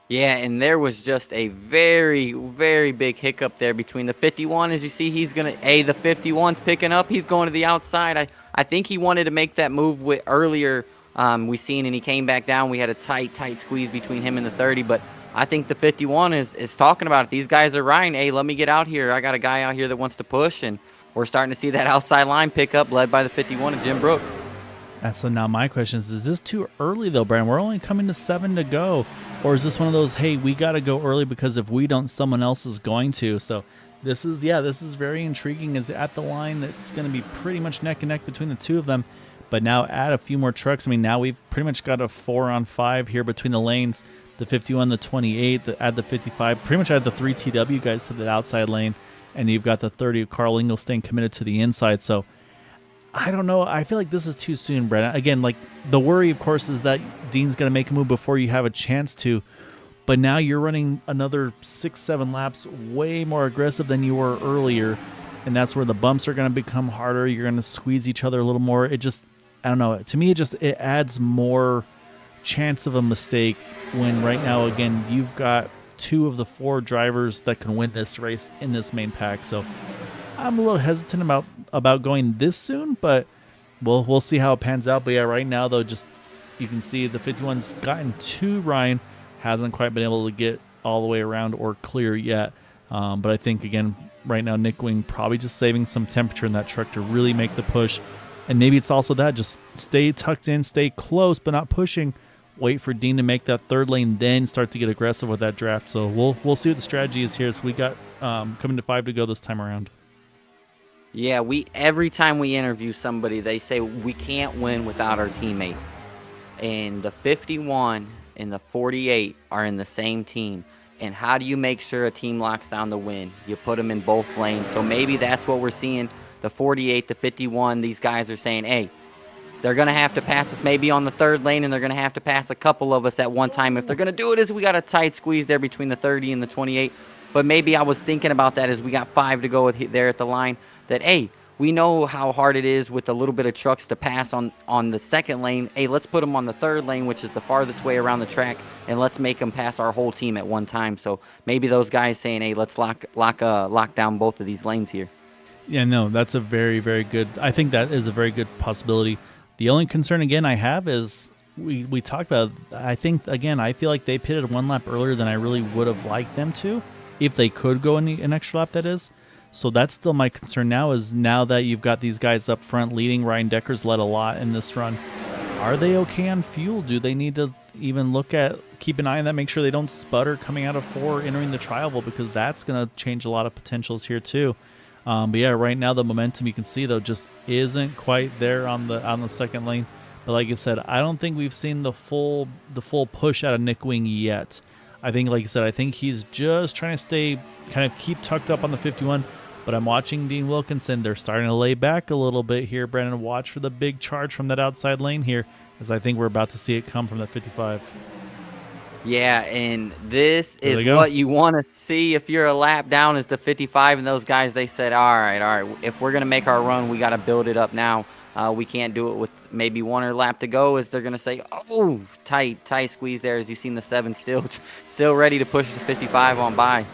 Yeah, and there was just a very, very big hiccup there between the 51. As you see, he's going to, the 51's picking up. He's going to the outside. I think he wanted to make that move earlier. We seen, and he came back down. We had a tight squeeze between him and the 30. But I think the 51 is talking about it. These guys are riding. Hey, let me get out here. I got a guy out here that wants to push. And we're starting to see that outside line pick up led by the 51 and Jim Brooks. So now my question is this too early though, Brian? We're only coming to 7 to go. Or is this one of those, hey, we got to go early because if we don't, someone else is going to. So this is very intriguing. Is at the line that's going to be pretty much neck and neck between the two of them. But now add a few more trucks. I mean, now we've pretty much got a 4-on-5 here between the lanes. The 51, the 28, add the 55. Pretty much add the 3 TW guys to the outside lane. And you've got the 30 of Carl Engel staying committed to the inside. So I don't know. I feel like this is too soon, Brent. Again, like the worry, of course, is that Dean's going to make a move before you have a chance to. But now you're running another 6-7 laps way more aggressive than you were earlier. And that's where the bumps are going to become harder. You're going to squeeze each other a little more. It just, I don't know. To me, it adds more chance of a mistake when right now, again, you've got 2 of the 4 drivers that can win this race in this main pack. So I'm a little hesitant about going this soon, but we'll see how it pans out. But yeah, right now though, just you can see the 51's gotten to Ryan, hasn't quite been able to get all the way around or clear yet. But I think again, right now Nick Wing probably just saving some temperature in that truck to really make the push. And maybe it's also that, just stay tucked in, stay close, but not pushing. Wait for Dean to make that third lane, then start to get aggressive with that draft. So we'll see what the strategy is here. So we got coming to 5 to go this time around. Yeah, every time we interview somebody, they say we can't win without our teammates. And the 51 and the 48 are in the same team. And how do you make sure a team locks down the win? You put them in both lanes. So maybe that's what we're seeing. The 48, the 51, these guys are saying, hey, they're going to have to pass us maybe on the third lane, and they're going to have to pass a couple of us at one time. If they're going to do it, we got a tight squeeze there between the 30 and the 28. But maybe I was thinking about that as we got 5 to go there at the line, that, hey, we know how hard it is with a little bit of trucks to pass on the second lane. Hey, let's put them on the third lane, which is the farthest way around the track, and let's make them pass our whole team at one time. So maybe those guys saying, hey, let's lock down both of these lanes here. Yeah, no, that's a very, very good. I think that is a very good possibility. The only concern, again, I have is we talked about, I think, again, I feel like they pitted 1 lap earlier than I really would have liked them to, if they could go an extra lap, that is. So that's still my concern now, is now that you've got these guys up front leading, Ryan Decker's led a lot in this run. Are they okay on fuel? Do they need to even keep an eye on that, make sure they don't sputter coming out of 4 entering the tri-oval, because that's going to change a lot of potentials here too. But yeah, right now the momentum you can see though just isn't quite there on the second lane. But like I said, I don't think we've seen the full push out of Nick Wing yet. I think, like I said, I think he's just trying to keep tucked up on the 51. But I'm watching Dean Wilkinson. They're starting to lay back a little bit here. Brandon, watch for the big charge from that outside lane here, as I think we're about to see it come from that 55. Yeah, and this is what you want to see if you're a lap down, is the 55. And those guys, they said, all right, if we're going to make our run, we got to build it up now. We can't do it with maybe 1 or lap to go, as they're going to say, oh, tight squeeze there, as you've seen the 7 still ready to push the 55 on by.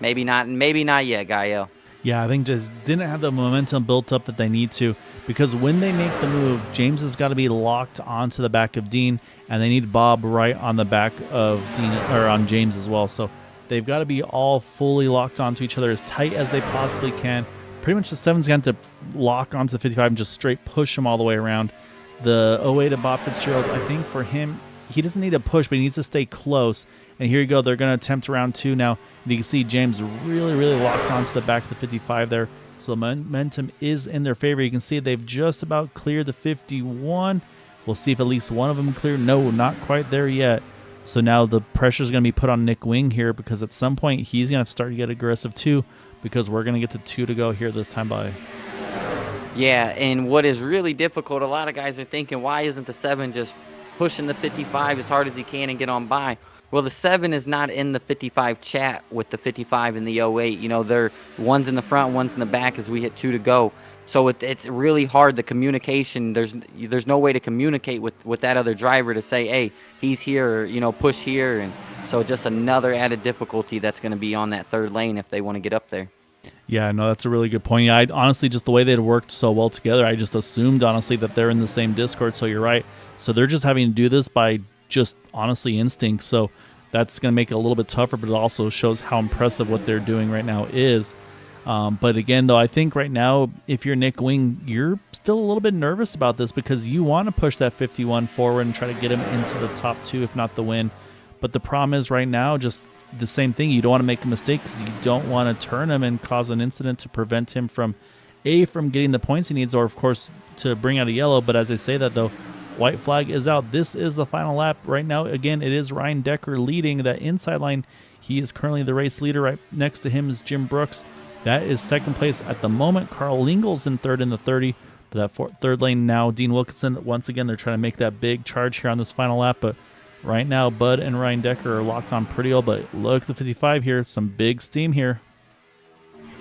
Maybe not yet, Gael. Yeah, I think just didn't have the momentum built up that they need to, because when they make the move, James has got to be locked onto the back of Dean, and they need Bob right on the back of Dean, or on James as well. So they've got to be all fully locked onto each other as tight as they possibly can. Pretty much the 7's going to lock onto the 55 and just straight push him all the way around. The 08 of Bob Fitzgerald, I think for him, he doesn't need to push, but he needs to stay close. And here you go. They're going to attempt round 2 now. And you can see James really, really locked onto the back of the 55 there. So the momentum is in their favor. You can see they've just about cleared the 51. We'll see if at least one of them clear. No, not quite there yet. So now the pressure is going to be put on Nick Wing here, because at some point he's going to start to get aggressive too, because we're going to get to 2 to go here this time by. Yeah, and what is really difficult, a lot of guys are thinking, why isn't the 7 just pushing the 55 as hard as he can and get on by? Well, the 7 is not in the 55 chat with the 55 and the 08. You know, they're one's in the front, one's in the back as we hit 2 to go. So it's really hard, the communication. There's no way to communicate with that other driver to say, hey, he's here, or, push here. And so just another added difficulty that's going to be on that third lane if they want to get up there. Yeah, no, that's a really good point. I honestly, just the way they'd worked so well together, I just assumed, honestly, that they're in the same Discord. So you're right. So they're just having to do this by just, honestly, instinct. So that's going to make it a little bit tougher, but it also shows how impressive what they're doing right now is. But again, though, I think right now, if you're Nick Wing, you're still a little bit nervous about this, because you want to push that 51 forward and try to get him into the top 2, if not the win. But the problem is right now, just the same thing. You don't want to make a mistake, because you don't want to turn him and cause an incident to prevent him from getting the points he needs, or of course to bring out a yellow. But as I say that, though, white flag is out. This is the final lap right now. Again, it is Ryan Decker leading that inside line. He is currently the race leader. Right next to him is Jim Brooks. That is second place at the moment. Carl Lingel's in third in the 30. But that third lane now, Dean Wilkinson. Once again, they're trying to make that big charge here on this final lap. But right now, Bud and Ryan Decker are locked on pretty well. But look at the 55 here. Some big steam here.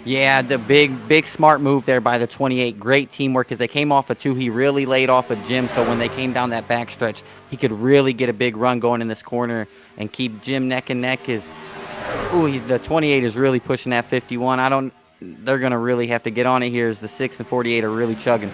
Yeah, the big smart move there by the 28. Great teamwork, as they came off of 2. He really laid off of Jim, so when they came down that backstretch, he could really get a big run going in this corner and keep Jim neck and neck. As Ooh, the 28 is really pushing that 51. They're going to really have to get on it here as the 6 and 48 are really chugging.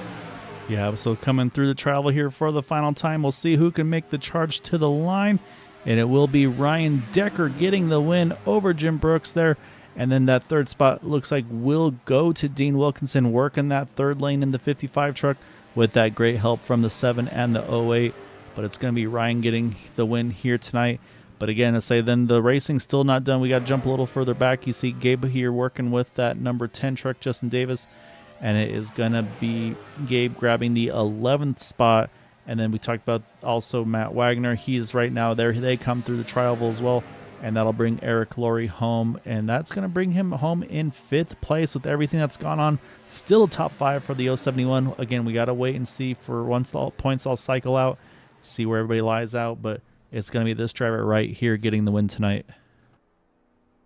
Yeah, so coming through the travel here for the final time, we'll see who can make the charge to the line. And it will be Ryan Decker getting the win over Jim Brooks there. And then that third spot looks like will go to Dean Wilkinson, working that third lane in the 55 truck with that great help from the 7 and the 08. But it's going to be Ryan getting the win here tonight. But again, I say then the racing's still not done. We got to jump a little further back. You see Gabe here working with that number 10 truck, Justin Davis. And it is going to be Gabe grabbing the 11th spot. And then we talked about also Matt Wagner. He's right now there. They come through the trial as well. And that'll bring Eric Laurie home. And that's going to bring him home in 5th place with everything that's gone on. Still a top 5 for the 071. Again, we got to wait and see for once the points all cycle out, see where everybody lies out. But it's going to be this driver right here getting the win tonight.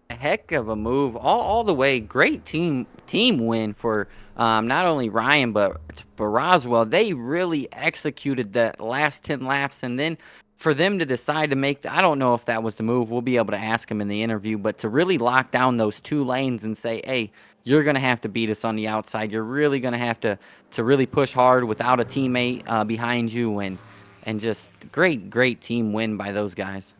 A heck of a move all the way. Great team win for not only Ryan but for Roswell. They really executed that last 10 laps, and then for them to decide to make I don't know if that was the move. We'll be able to ask him in the interview, but to really lock down those 2 lanes and say, hey, you're going to have to beat us on the outside. You're really going to have to really push hard without a teammate behind you, and just great team win by those guys.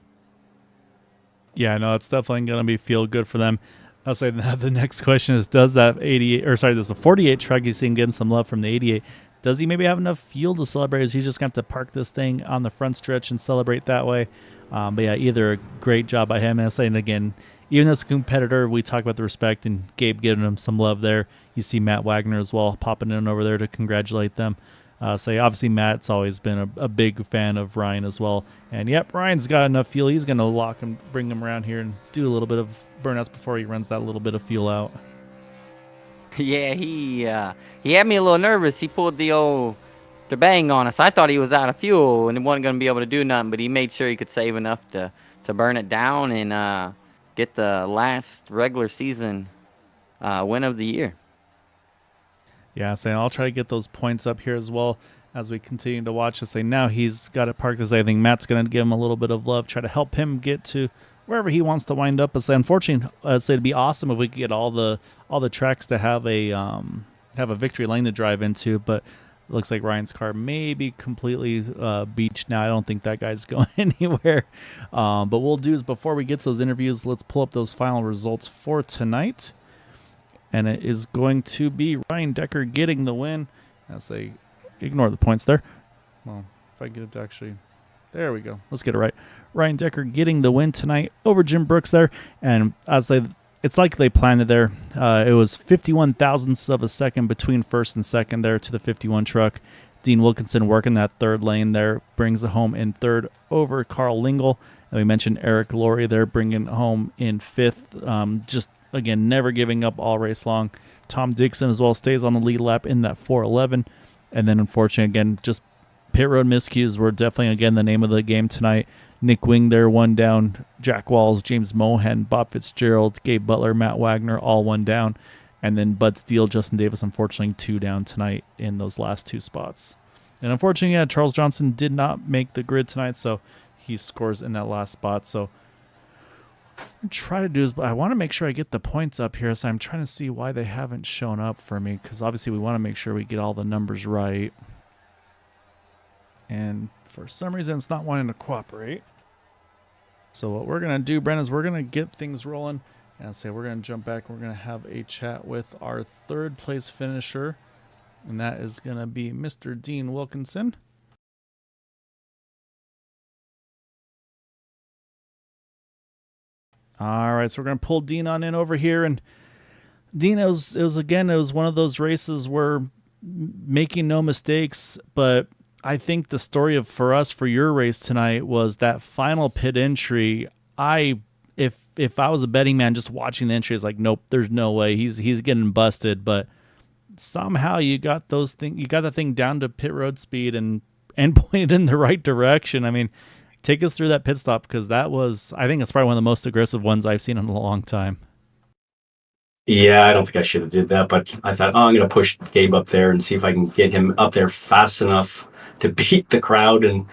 Yeah, no, it's definitely going to be feel good for them. I'll say the next question is, does that 88, or sorry, there's a 48 truck, you see him getting some love from the 88. Does he maybe have enough fuel to celebrate? Is he just going to have to park this thing on the front stretch and celebrate that way? But yeah, either a great job by him. And I'm saying again, even as a competitor, we talk about the respect and Gabe giving him some love there. You see Matt Wagner as well popping in over there to congratulate them. So obviously Matt's always been a big fan of Ryan as well. And yep, Ryan's got enough fuel. He's going to lock him, bring him around here and do a little bit of burnouts before he runs that little bit of fuel out. Yeah, he had me a little nervous. He pulled the old bang on us. I thought he was out of fuel and he wasn't going to be able to do nothing, but he made sure he could save enough to burn it down and get the last regular season win of the year. Yeah, so I'll try to get those points up here as well as we continue to watch. Now he's got it parked. I think Matt's going to give him a little bit of love, try to help him get to wherever he wants to wind up. Unfortunately, it'd be awesome if we could get all the tracks to have a victory lane to drive into, but it looks like Ryan's car may be completely beached now. I don't think that guy's going anywhere. But what we'll do is before we get to those interviews, let's pull up those final results for tonight. And it is going to be Ryan Decker getting the win. As they ignore the points there. Well, if I get it to actually... There we go. Let's get it right. Ryan Decker getting the win tonight over Jim Brooks there. And it's like they planned it there. It was 51 thousandths of a second between first and second there to the 51 truck. Dean Wilkinson working that third lane there. Brings it home in third over Carl Lingle. And we mentioned Eric Laurie there bringing it home in 5th. Just, again, never giving up all race long. Tom Dixon as well stays on the lead lap in that 411. And then, unfortunately, again, just pit road miscues were definitely, again, the name of the game tonight. Nick Wing there, 1 down. Jack Walls, James Mohan, Bob Fitzgerald, Gabe Butler, Matt Wagner, all 1 down. And then Bud Steele, Justin Davis, unfortunately, 2 down tonight in those last 2 spots. And unfortunately, yeah, Charles Johnson did not make the grid tonight, so he scores in that last spot. So I'm trying to do is, but I want to make sure I get the points up here. So I'm trying to see why they haven't shown up for me, because obviously we want to make sure we get all the numbers right. And for some reason, it's not wanting to cooperate. So what we're going to do, Brent, is we're going to get things rolling. And say we're going to jump back. We're going to have a chat with our 3rd place finisher. And that is going to be Mr. Dean Wilkinson. All right, so we're going to pull Dean on in over here. And Dean, it was one of those races where making no mistakes, but I think the story for your race tonight was that final pit entry. If I was a betting man just watching the entry, it's like, nope, there's no way he's getting busted. But somehow you got that thing down to pit road speed and pointed in the right direction. I mean, take us through that pit stop, because I think it's probably one of the most aggressive ones I've seen in a long time. Yeah, I don't think I should have did that, but I thought, I'm going to push Gabe up there and see if I can get him up there fast enough to beat the crowd, and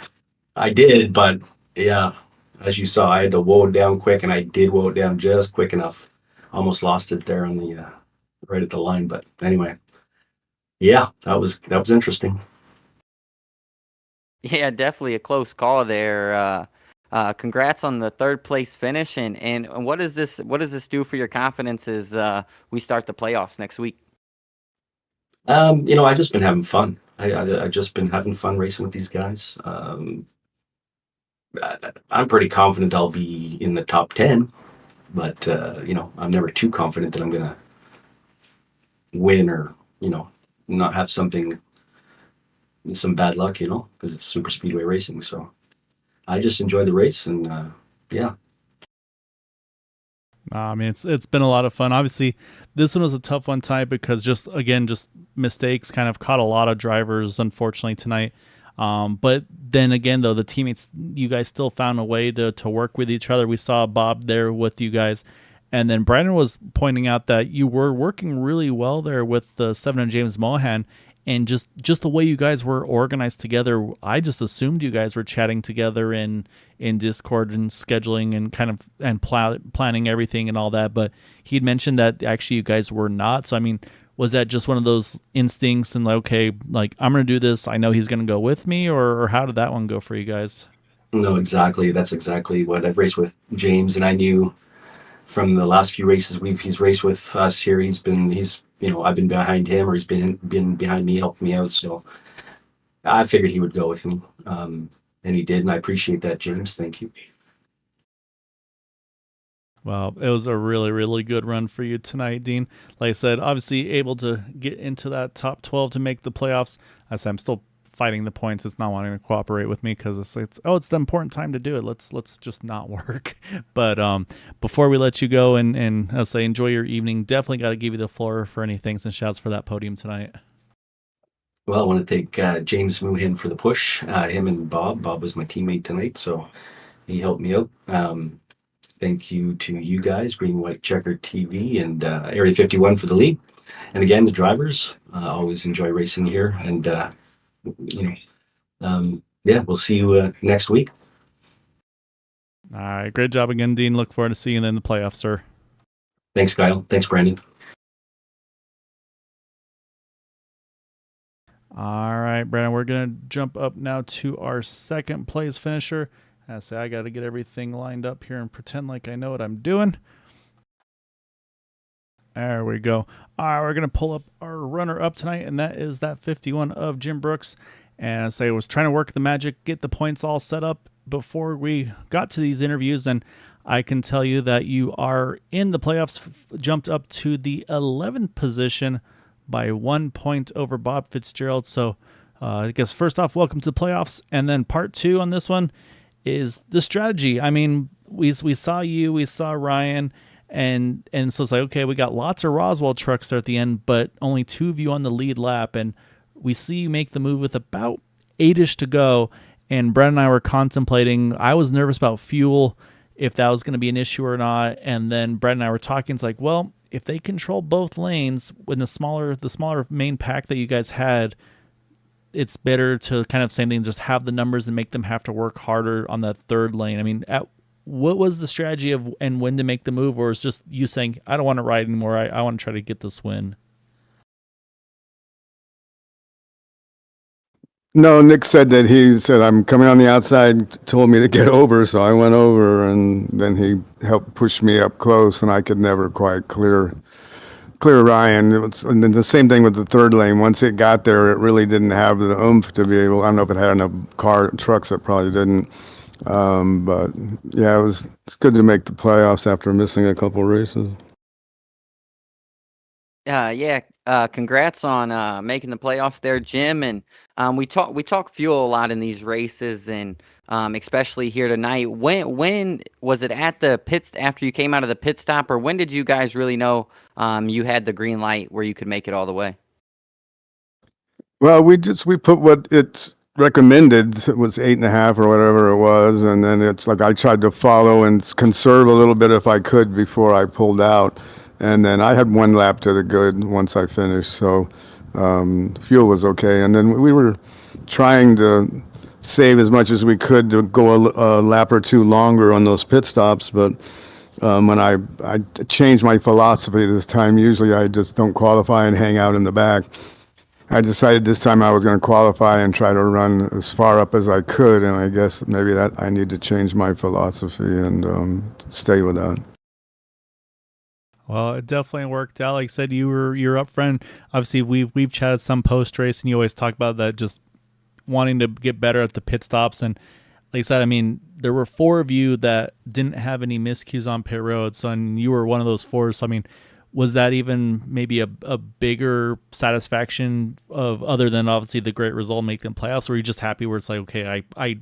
I did. But yeah, as you saw, I had to woe it down quick, and I did woe it down just quick enough. Almost lost it there on the right at the line, but anyway, yeah, that was interesting. Yeah, definitely a close call there. Congrats on the third place finish, and what does this do for your confidence as we start the playoffs next week? I just been having fun. I just been having fun racing with these guys. I'm pretty confident I'll be in the top 10, but I'm never too confident that I'm gonna win or not have some bad luck, because it's super speedway racing. So I just enjoy the race, and yeah. I mean, it's been a lot of fun. Obviously, this one was a tough one tonight because just mistakes kind of caught a lot of drivers, unfortunately, tonight. But then again, though, the teammates, you guys still found a way to work with each other. We saw Bob there with you guys. And then Brandon was pointing out that you were working really well there with the Seven and James Mohan, and just the way you guys were organized together. I just assumed you guys were chatting together in Discord and scheduling and kind of planning everything and all that. But he'd mentioned that actually you guys were not. So I mean, was that just one of those instincts and like, okay, like I'm gonna do this, I know he's gonna go with me, or how did that one go for you guys? No, exactly. That's exactly what I've raced with James, and I knew from the last few races he's raced with us here. I've been behind him, or he's been behind me, helping me out. So I figured he would go with me, and he did, and I appreciate that, James. Thank you. Well, it was a really, really good run for you tonight, Dean. Like I said, obviously able to get into that top 12 to make the playoffs. I said I'm still fighting the points. It's not wanting to cooperate with me because it's the important time to do it. Let's just not work. But before we let you go and I'll say enjoy your evening, definitely got to give you the floor for any thanks and shouts for that podium tonight. Well, I want to thank James Moohin for the push. Him and Bob. Bob was my teammate tonight, so he helped me out. Thank you to you guys, Green White Checker TV and Area 51 for the lead. And again, the drivers. Always enjoy racing here, and we'll see you next week. All right, great job again, Dean. Look forward to seeing you in the playoffs, sir. Thanks, Kyle. Thanks, Brandon. All right, Brandon, we're going to jump up now to our second place finisher. I say I got to get everything lined up here and pretend like I know what I'm doing. There we go. All right, we're going to pull up our runner up tonight, and that is that 51 of Jim Brooks. And I say I was trying to work the magic, get the points all set up before we got to these interviews, and I can tell you that you are in the playoffs, jumped up to the 11th position by 1 point over Bob Fitzgerald. So I guess first off, welcome to the playoffs. And then part two on this one is the strategy. I mean, we saw you, we saw Ryan, and so it's like, okay, we got lots of Roswell trucks there at the end, but only two of you on the lead lap, and we see you make the move with about 8-ish to go. And Brett and I were contemplating, I was nervous about fuel, if that was going to be an issue or not. And then Brett and I were talking, it's like, well, if they control both lanes with the smaller main pack that you guys had, it's better to kind of same thing, just have the numbers and make them have to work harder on that third lane. I mean, what was the strategy of and when to make the move, or is just you saying, I don't want to ride anymore, I want to try to get this win? No, Nick said I'm coming on the outside, told me to get over, so I went over, and then he helped push me up close, and I could never quite clear Ryan. And then the same thing with the third lane. Once it got there, it really didn't have the oomph to be able. I don't know if it had enough trucks. It probably didn't. But yeah, it's good to make the playoffs after missing a couple races. Congrats on making the playoffs there, Jim. And we talk fuel a lot in these races, and especially here tonight. When was it at the pits after you came out of the pit stop, or when did you guys really know you had the green light where you could make it all the way? Well, we put what it's recommended. It was 8.5 or whatever it was, and then it's like I tried to follow and conserve a little bit if I could before I pulled out. And then I had one lap to the good once I finished, so fuel was okay. And then we were trying to save as much as we could to go a lap or two longer on those pit stops. But when I changed my philosophy this time, usually I just don't qualify and hang out in the back. I decided this time I was going to qualify and try to run as far up as I could, and I guess maybe that I need to change my philosophy and stay with that. Well, it definitely worked out. Like I said, you're up front. Obviously, we've chatted some post race, and you always talk about that, just wanting to get better at the pit stops. And like I said, I mean, there were 4 of you that didn't have any miscues on pit road, so and you were one of those 4. So I mean, was that even maybe a bigger satisfaction of, other than obviously the great result making the playoffs? Or were you just happy where it's like, okay, I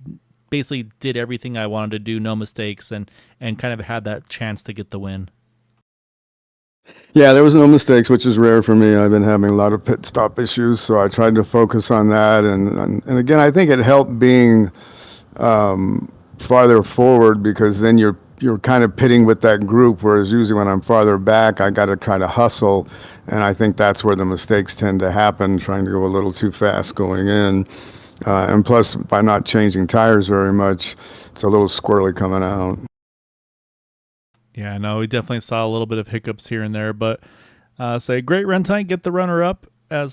basically did everything I wanted to do, no mistakes, and kind of had that chance to get the win? Yeah, there was no mistakes, which is rare for me. I've been having a lot of pit stop issues, so I tried to focus on that. And again, I think it helped being farther forward, because then you're kind of pitting with that group, whereas usually when I'm farther back, I got to kind of hustle, and I think that's where the mistakes tend to happen, trying to go a little too fast going in. And plus, by not changing tires very much, it's a little squirrely coming out. Yeah, no, we definitely saw a little bit of hiccups here and there, but say great run tonight, get the runner up and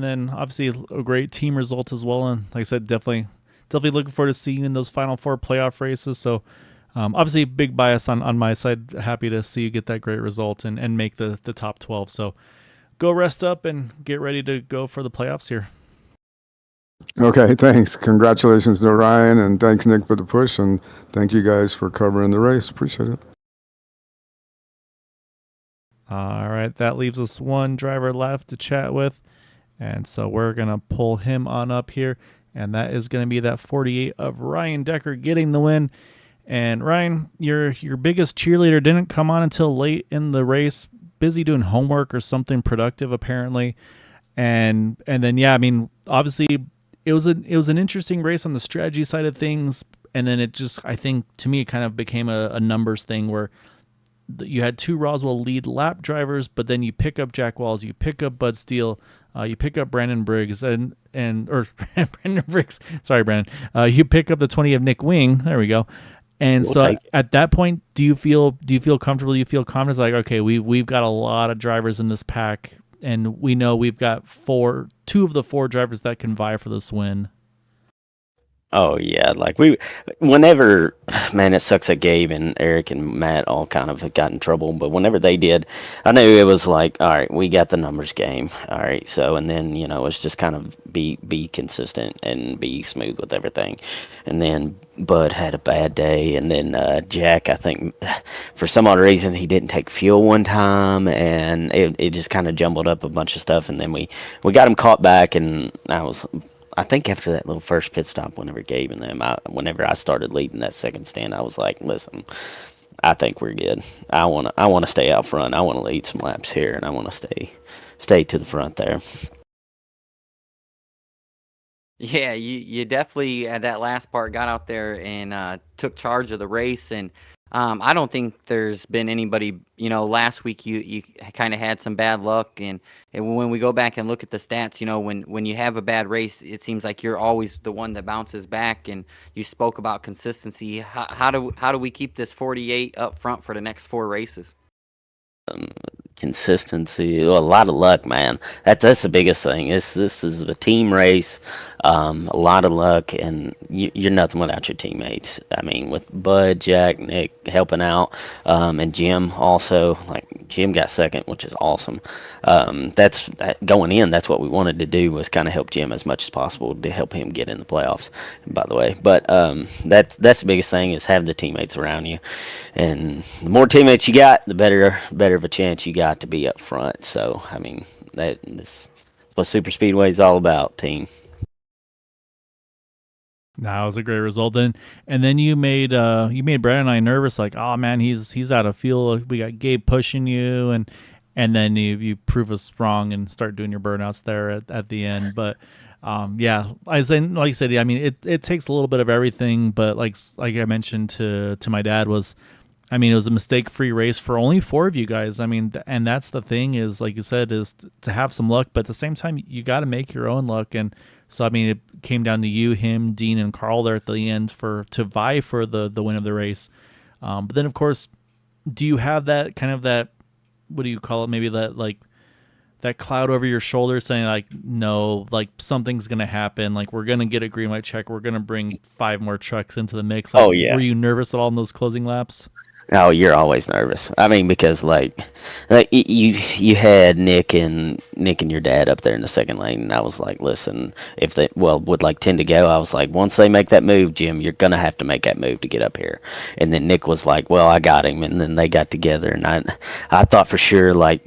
then obviously a great team result as well. And like I said, definitely looking forward to seeing you in those final 4 playoff races. So obviously big bias on my side. Happy to see you get that great result and make the top 12. So go rest up and get ready to go for the playoffs here. Okay, thanks. Congratulations to Ryan, and thanks, Nick, for the push, and thank you guys for covering the race. Appreciate it. All right, that leaves us one driver left to chat with, and so we're going to pull him on up here, and that is going to be that 48 of Ryan Decker getting the win. And Ryan, your biggest cheerleader didn't come on until late in the race, busy doing homework or something productive apparently. And then yeah, I mean, obviously it was an interesting race on the strategy side of things, and then it just, I think to me, it kind of became a numbers thing where you had 2 Roswell lead lap drivers, but then you pick up Jack Walls, you pick up Bud Steele, you pick up Brandon Briggs or Brandon Briggs. Sorry, Brandon. You pick up the 20 of Nick Wing. There we go. And so at that point, do you feel comfortable? Do you feel confident? Like, okay, we've got a lot of drivers in this pack, and we know we've got 2 of the 4 drivers that can vie for this win. Oh yeah, like whenever, man, it sucks that Gabe and Eric and Matt all kind of got in trouble, but whenever they did, I knew it was like, all right, we got the numbers game, all right. So, and then it's just kind of be consistent and be smooth with everything. And then Bud had a bad day, and then Jack, I think for some odd reason he didn't take fuel one time, and it just kind of jumbled up a bunch of stuff. And then we got him caught back, and I think after that little first pit stop, whenever Gabe and them, whenever I started leading that second stand, I was like, listen, I think we're good. I want to stay out front. I want to lead some laps here, and I want to stay to the front there. Yeah, you definitely at that last part got out there and took charge of the race, and I don't think there's been anybody. Last week you kind of had some bad luck, and when we go back and look at the stats, when you have a bad race, it seems like you're always the one that bounces back. And you spoke about consistency. How do we keep this 48 up front for the next 4 races? Consistency, a lot of luck, man. That's the biggest thing. This is a team race, a lot of luck, and you're nothing without your teammates. I mean, with Bud, Jack, Nick helping out, and Jim also. Like Jim got second, which is awesome. That's going in. That's what we wanted to do, was kind of help Jim as much as possible to help him get in the playoffs. By the way, but that's the biggest thing, is have the teammates around you, and the more teammates you got, the better of a chance you got to be up front. So I mean, that's what Super Speedway is all about, team. That was a great result. Then you made Brad and I nervous, like, oh man, he's out of fuel. We got Gabe pushing you, and then you prove us wrong and start doing your burnouts there at the end. But yeah, like I said, I mean, it takes a little bit of everything, but like I mentioned to my dad, was I mean, it was a mistake-free race for only 4 of you guys. I mean, and that's the thing is, like you said, is to have some luck, but at the same time, you got to make your own luck. And so, I mean, it came down to you, him, Dean, and Carl there at the end to vie for the win of the race. But then, of course, do you have that kind of that, what do you call it? Maybe that like that cloud over your shoulder saying like, no, like something's going to happen. Like we're going to get a green light check. We're going to bring 5 more trucks into the mix. Like, Oh, yeah. Were you nervous at all in those closing laps? Oh, you're always nervous. I mean, because like you had Nick and your dad up there in the second lane, and I was like, listen, if they with like 10 to go, I was like, once they make that move, Jim, you're gonna have to make that move to get up here. And then Nick was like, well, I got him, and then they got together, and I thought for sure like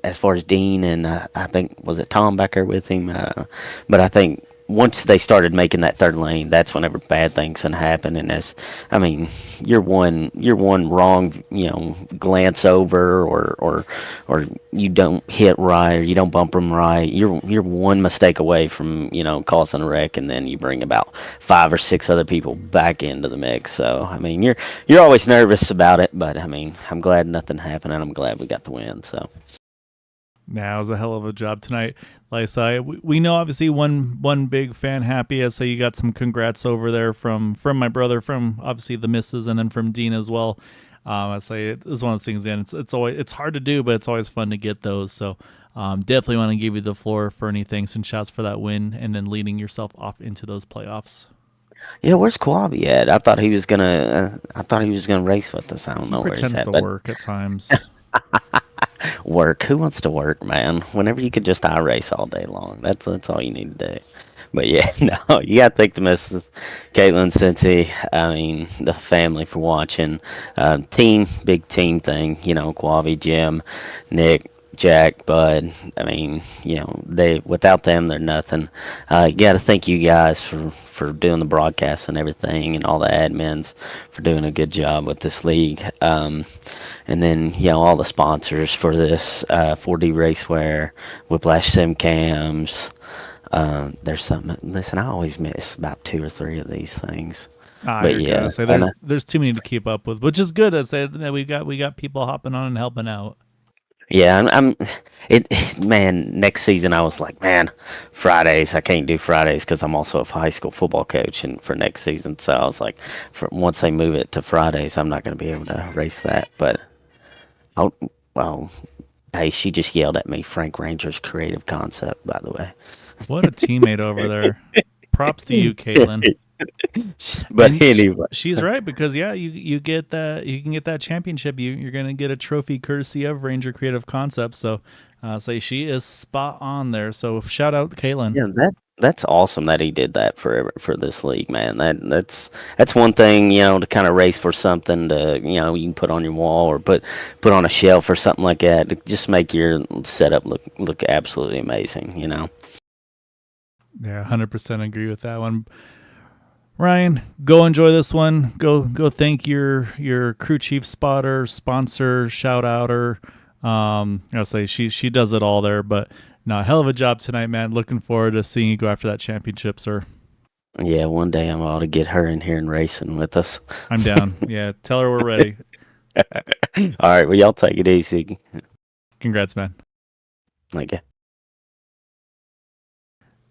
as far as Dean and I think was it Tom back there with him, but I think once they started making that third lane, that's whenever bad things can happen. And I mean, you're one wrong, glance over, or you don't hit right, or you don't bump them right. You're one mistake away from causing a wreck, and then you bring about 5 or 6 other people back into the mix. So I mean, you're always nervous about it, but I mean, I'm glad nothing happened, and I'm glad we got the win. So. Nah, it was a hell of a job tonight. Like I said, we know obviously one big fan happy. I say you got some congrats over there from my brother, from obviously the missus, and then from Dean as well. I say it was one of those things. And it's hard to do, but it's always fun to get those. So definitely want to give you the floor for any thanks and shouts for that win, and then leading yourself off into those playoffs. Yeah, where's Quavi at? I thought he was gonna race with us. I don't know where he's Pretends at. to But work at times. work. Who wants to work, man? Whenever you could just race all day long. That's all you need to do. But yeah, no, you got to thank the missus, Caitlin, Cincy, I mean, the family for watching. Big team thing, Quavi, Jim, Nick, Jack, Bud. I mean, without them, they're nothing. You got to thank you guys for doing the broadcast and everything, and all the admins for doing a good job with this league. And then, all the sponsors for this, 4D Racewear, Whiplash Sim Cams. There's something. Listen, I always miss about 2 or 3 of these things. But yeah, there's too many to keep up with, which is good. I said that we got people hopping on and helping out. Yeah, man, next season I was like, man, Fridays, I can't do Fridays because I'm also a high school football coach and for next season. So I was like, once they move it to Fridays, I'm not going to be able to race that. But, hey, she just yelled at me, Frank Ranger's creative concept, by the way. What a teammate over there. Props to you, Caitlin. But and anyway, she's right, because you get that, you can get that championship. You're gonna get a trophy courtesy of Ranger Creative Concepts. So say she is spot on there. So shout out to Caitlin. Yeah, that's awesome that he did that for this league, man. That's one thing, to kind of race for something to, you can put on your wall or put on a shelf or something like that to just make your setup look absolutely amazing, Yeah, 100% agree with that one. Ryan, go enjoy this one. Go thank your crew chief, spotter, sponsor, shout outer. I'll say she does it all there, but no, hell of a job tonight, man. Looking forward to seeing you go after that championship, sir. Yeah, one day I'm ought to get her in here and racing with us. I'm down. Yeah, tell her we're ready. All right, well, y'all take it easy. Congrats, man. Okay.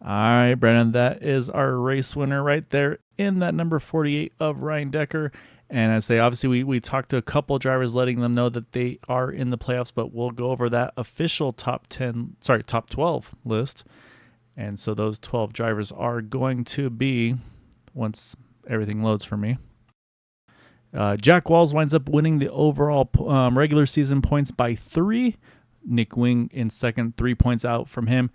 All right, Brennan, that is our race winner right there in that number 48 of Ryan Decker. And I say, obviously, we talked to a couple drivers, letting them know that they are in the playoffs, but we'll go over that official top 12 list. And so those 12 drivers are going to be, once everything loads for me, Jack Walls winds up winning the overall regular season points by 3. Nick Wing in second, 3 points out from him.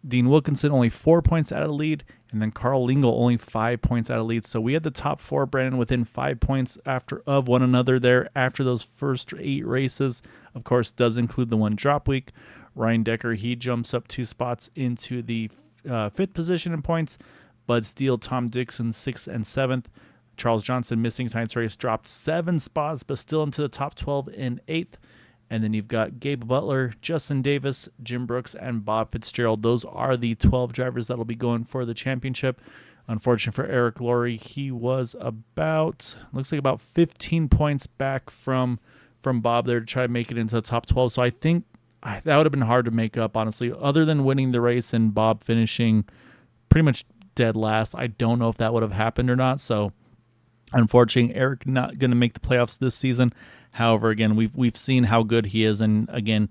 Dean Wilkinson only 4 points out of the lead, and then Carl Lingle only 5 points out of the lead. So we had the top 4, Brandon, within 5 points of one another there after those first 8 races. Of course, does include the one drop week. Ryan Decker, he jumps up 2 spots into the 5th position in points. Bud Steele, Tom Dixon, 6th and 7th. Charles Johnson, missing tonight's race, dropped 7 spots, but still into the top 12 in 8th. And then you've got Gabe Butler, Justin Davis, Jim Brooks, and Bob Fitzgerald. Those are the 12 drivers that will be going for the championship. Unfortunate for Eric Laurie, he was looks like about 15 points back from Bob there to try to make it into the top 12. So I think that would have been hard to make up, honestly. Other than winning the race and Bob finishing pretty much dead last, I don't know if that would have happened or not. So unfortunately, Eric not going to make the playoffs this season. However, again, we've seen how good he is, and again,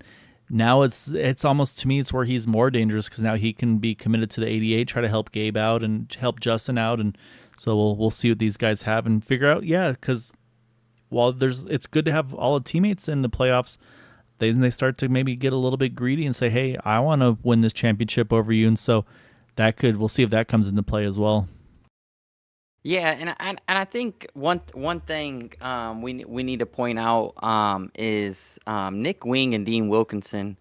now it's almost, to me, it's where he's more dangerous because now he can be committed to the 88, try to help Gabe out and help Justin out, and so we'll see what these guys have and figure out. Yeah, because while it's good to have all the teammates in the playoffs, they start to maybe get a little bit greedy and say, hey, I want to win this championship over you, and so we'll see if that comes into play as well. Yeah, and I think one thing we need to point out is Nick Wing and Dean Wilkinson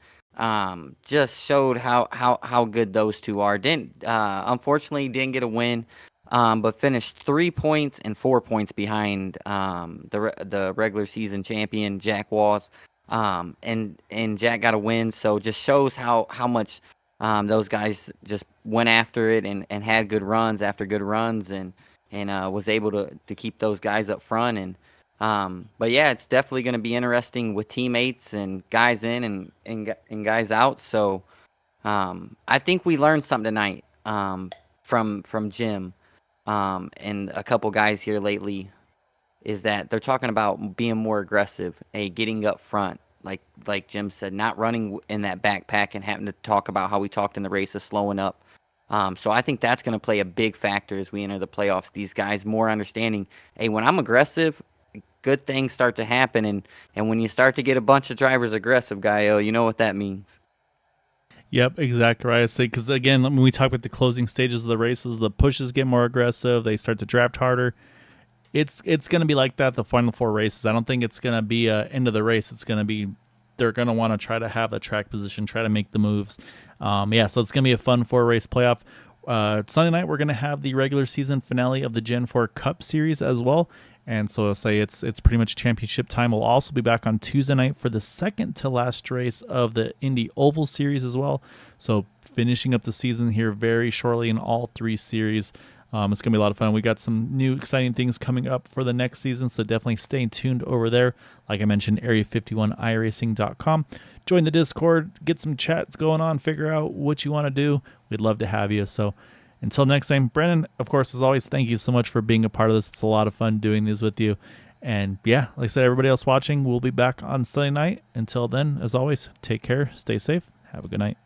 just showed how good those two are. Unfortunately didn't get a win, but finished 3 points and 4 points behind the regular season champion Jack Walls, and Jack got a win. So just shows how much those guys just went after it and had good runs after good runs and was able to keep those guys up front. And but yeah, it's definitely going to be interesting with teammates and guys in and guys out. So I think we learned something tonight from Jim and a couple guys here lately, is that they're talking about being more aggressive, getting up front, like Jim said, not running in that backpack and having to talk about how we talked in the race of slowing up. So I think that's going to play a big factor as we enter the playoffs. These guys more understanding, hey, when I'm aggressive, good things start to happen. And when you start to get a bunch of drivers aggressive, Gaio, you know what that means. Yep, exactly right. I say, because again, when we talk about the closing stages of the races, the pushes get more aggressive. They start to draft harder. It's going to be like that the final four races. I don't think it's going to be end of the race. It's going to be, they're going to want to try to have the track position, try to make the moves. So it's going to be a fun 4-race playoff. Sunday night, we're going to have the regular season finale of the Gen 4 Cup Series as well. And so I'll say it's pretty much championship time. We'll also be back on Tuesday night for the second to last race of the Indy Oval Series as well. So finishing up the season here very shortly in all three series. It's going to be a lot of fun. We got some new exciting things coming up for the next season, so definitely stay tuned over there. Like I mentioned, area51iracing.com. Join the Discord, get some chats going on, figure out what you want to do. We'd love to have you. So until next time, Brennan, of course, as always, thank you so much for being a part of this. It's a lot of fun doing these with you. And yeah, like I said, everybody else watching, we'll be back on Sunday night. Until then, as always, take care, stay safe, have a good night.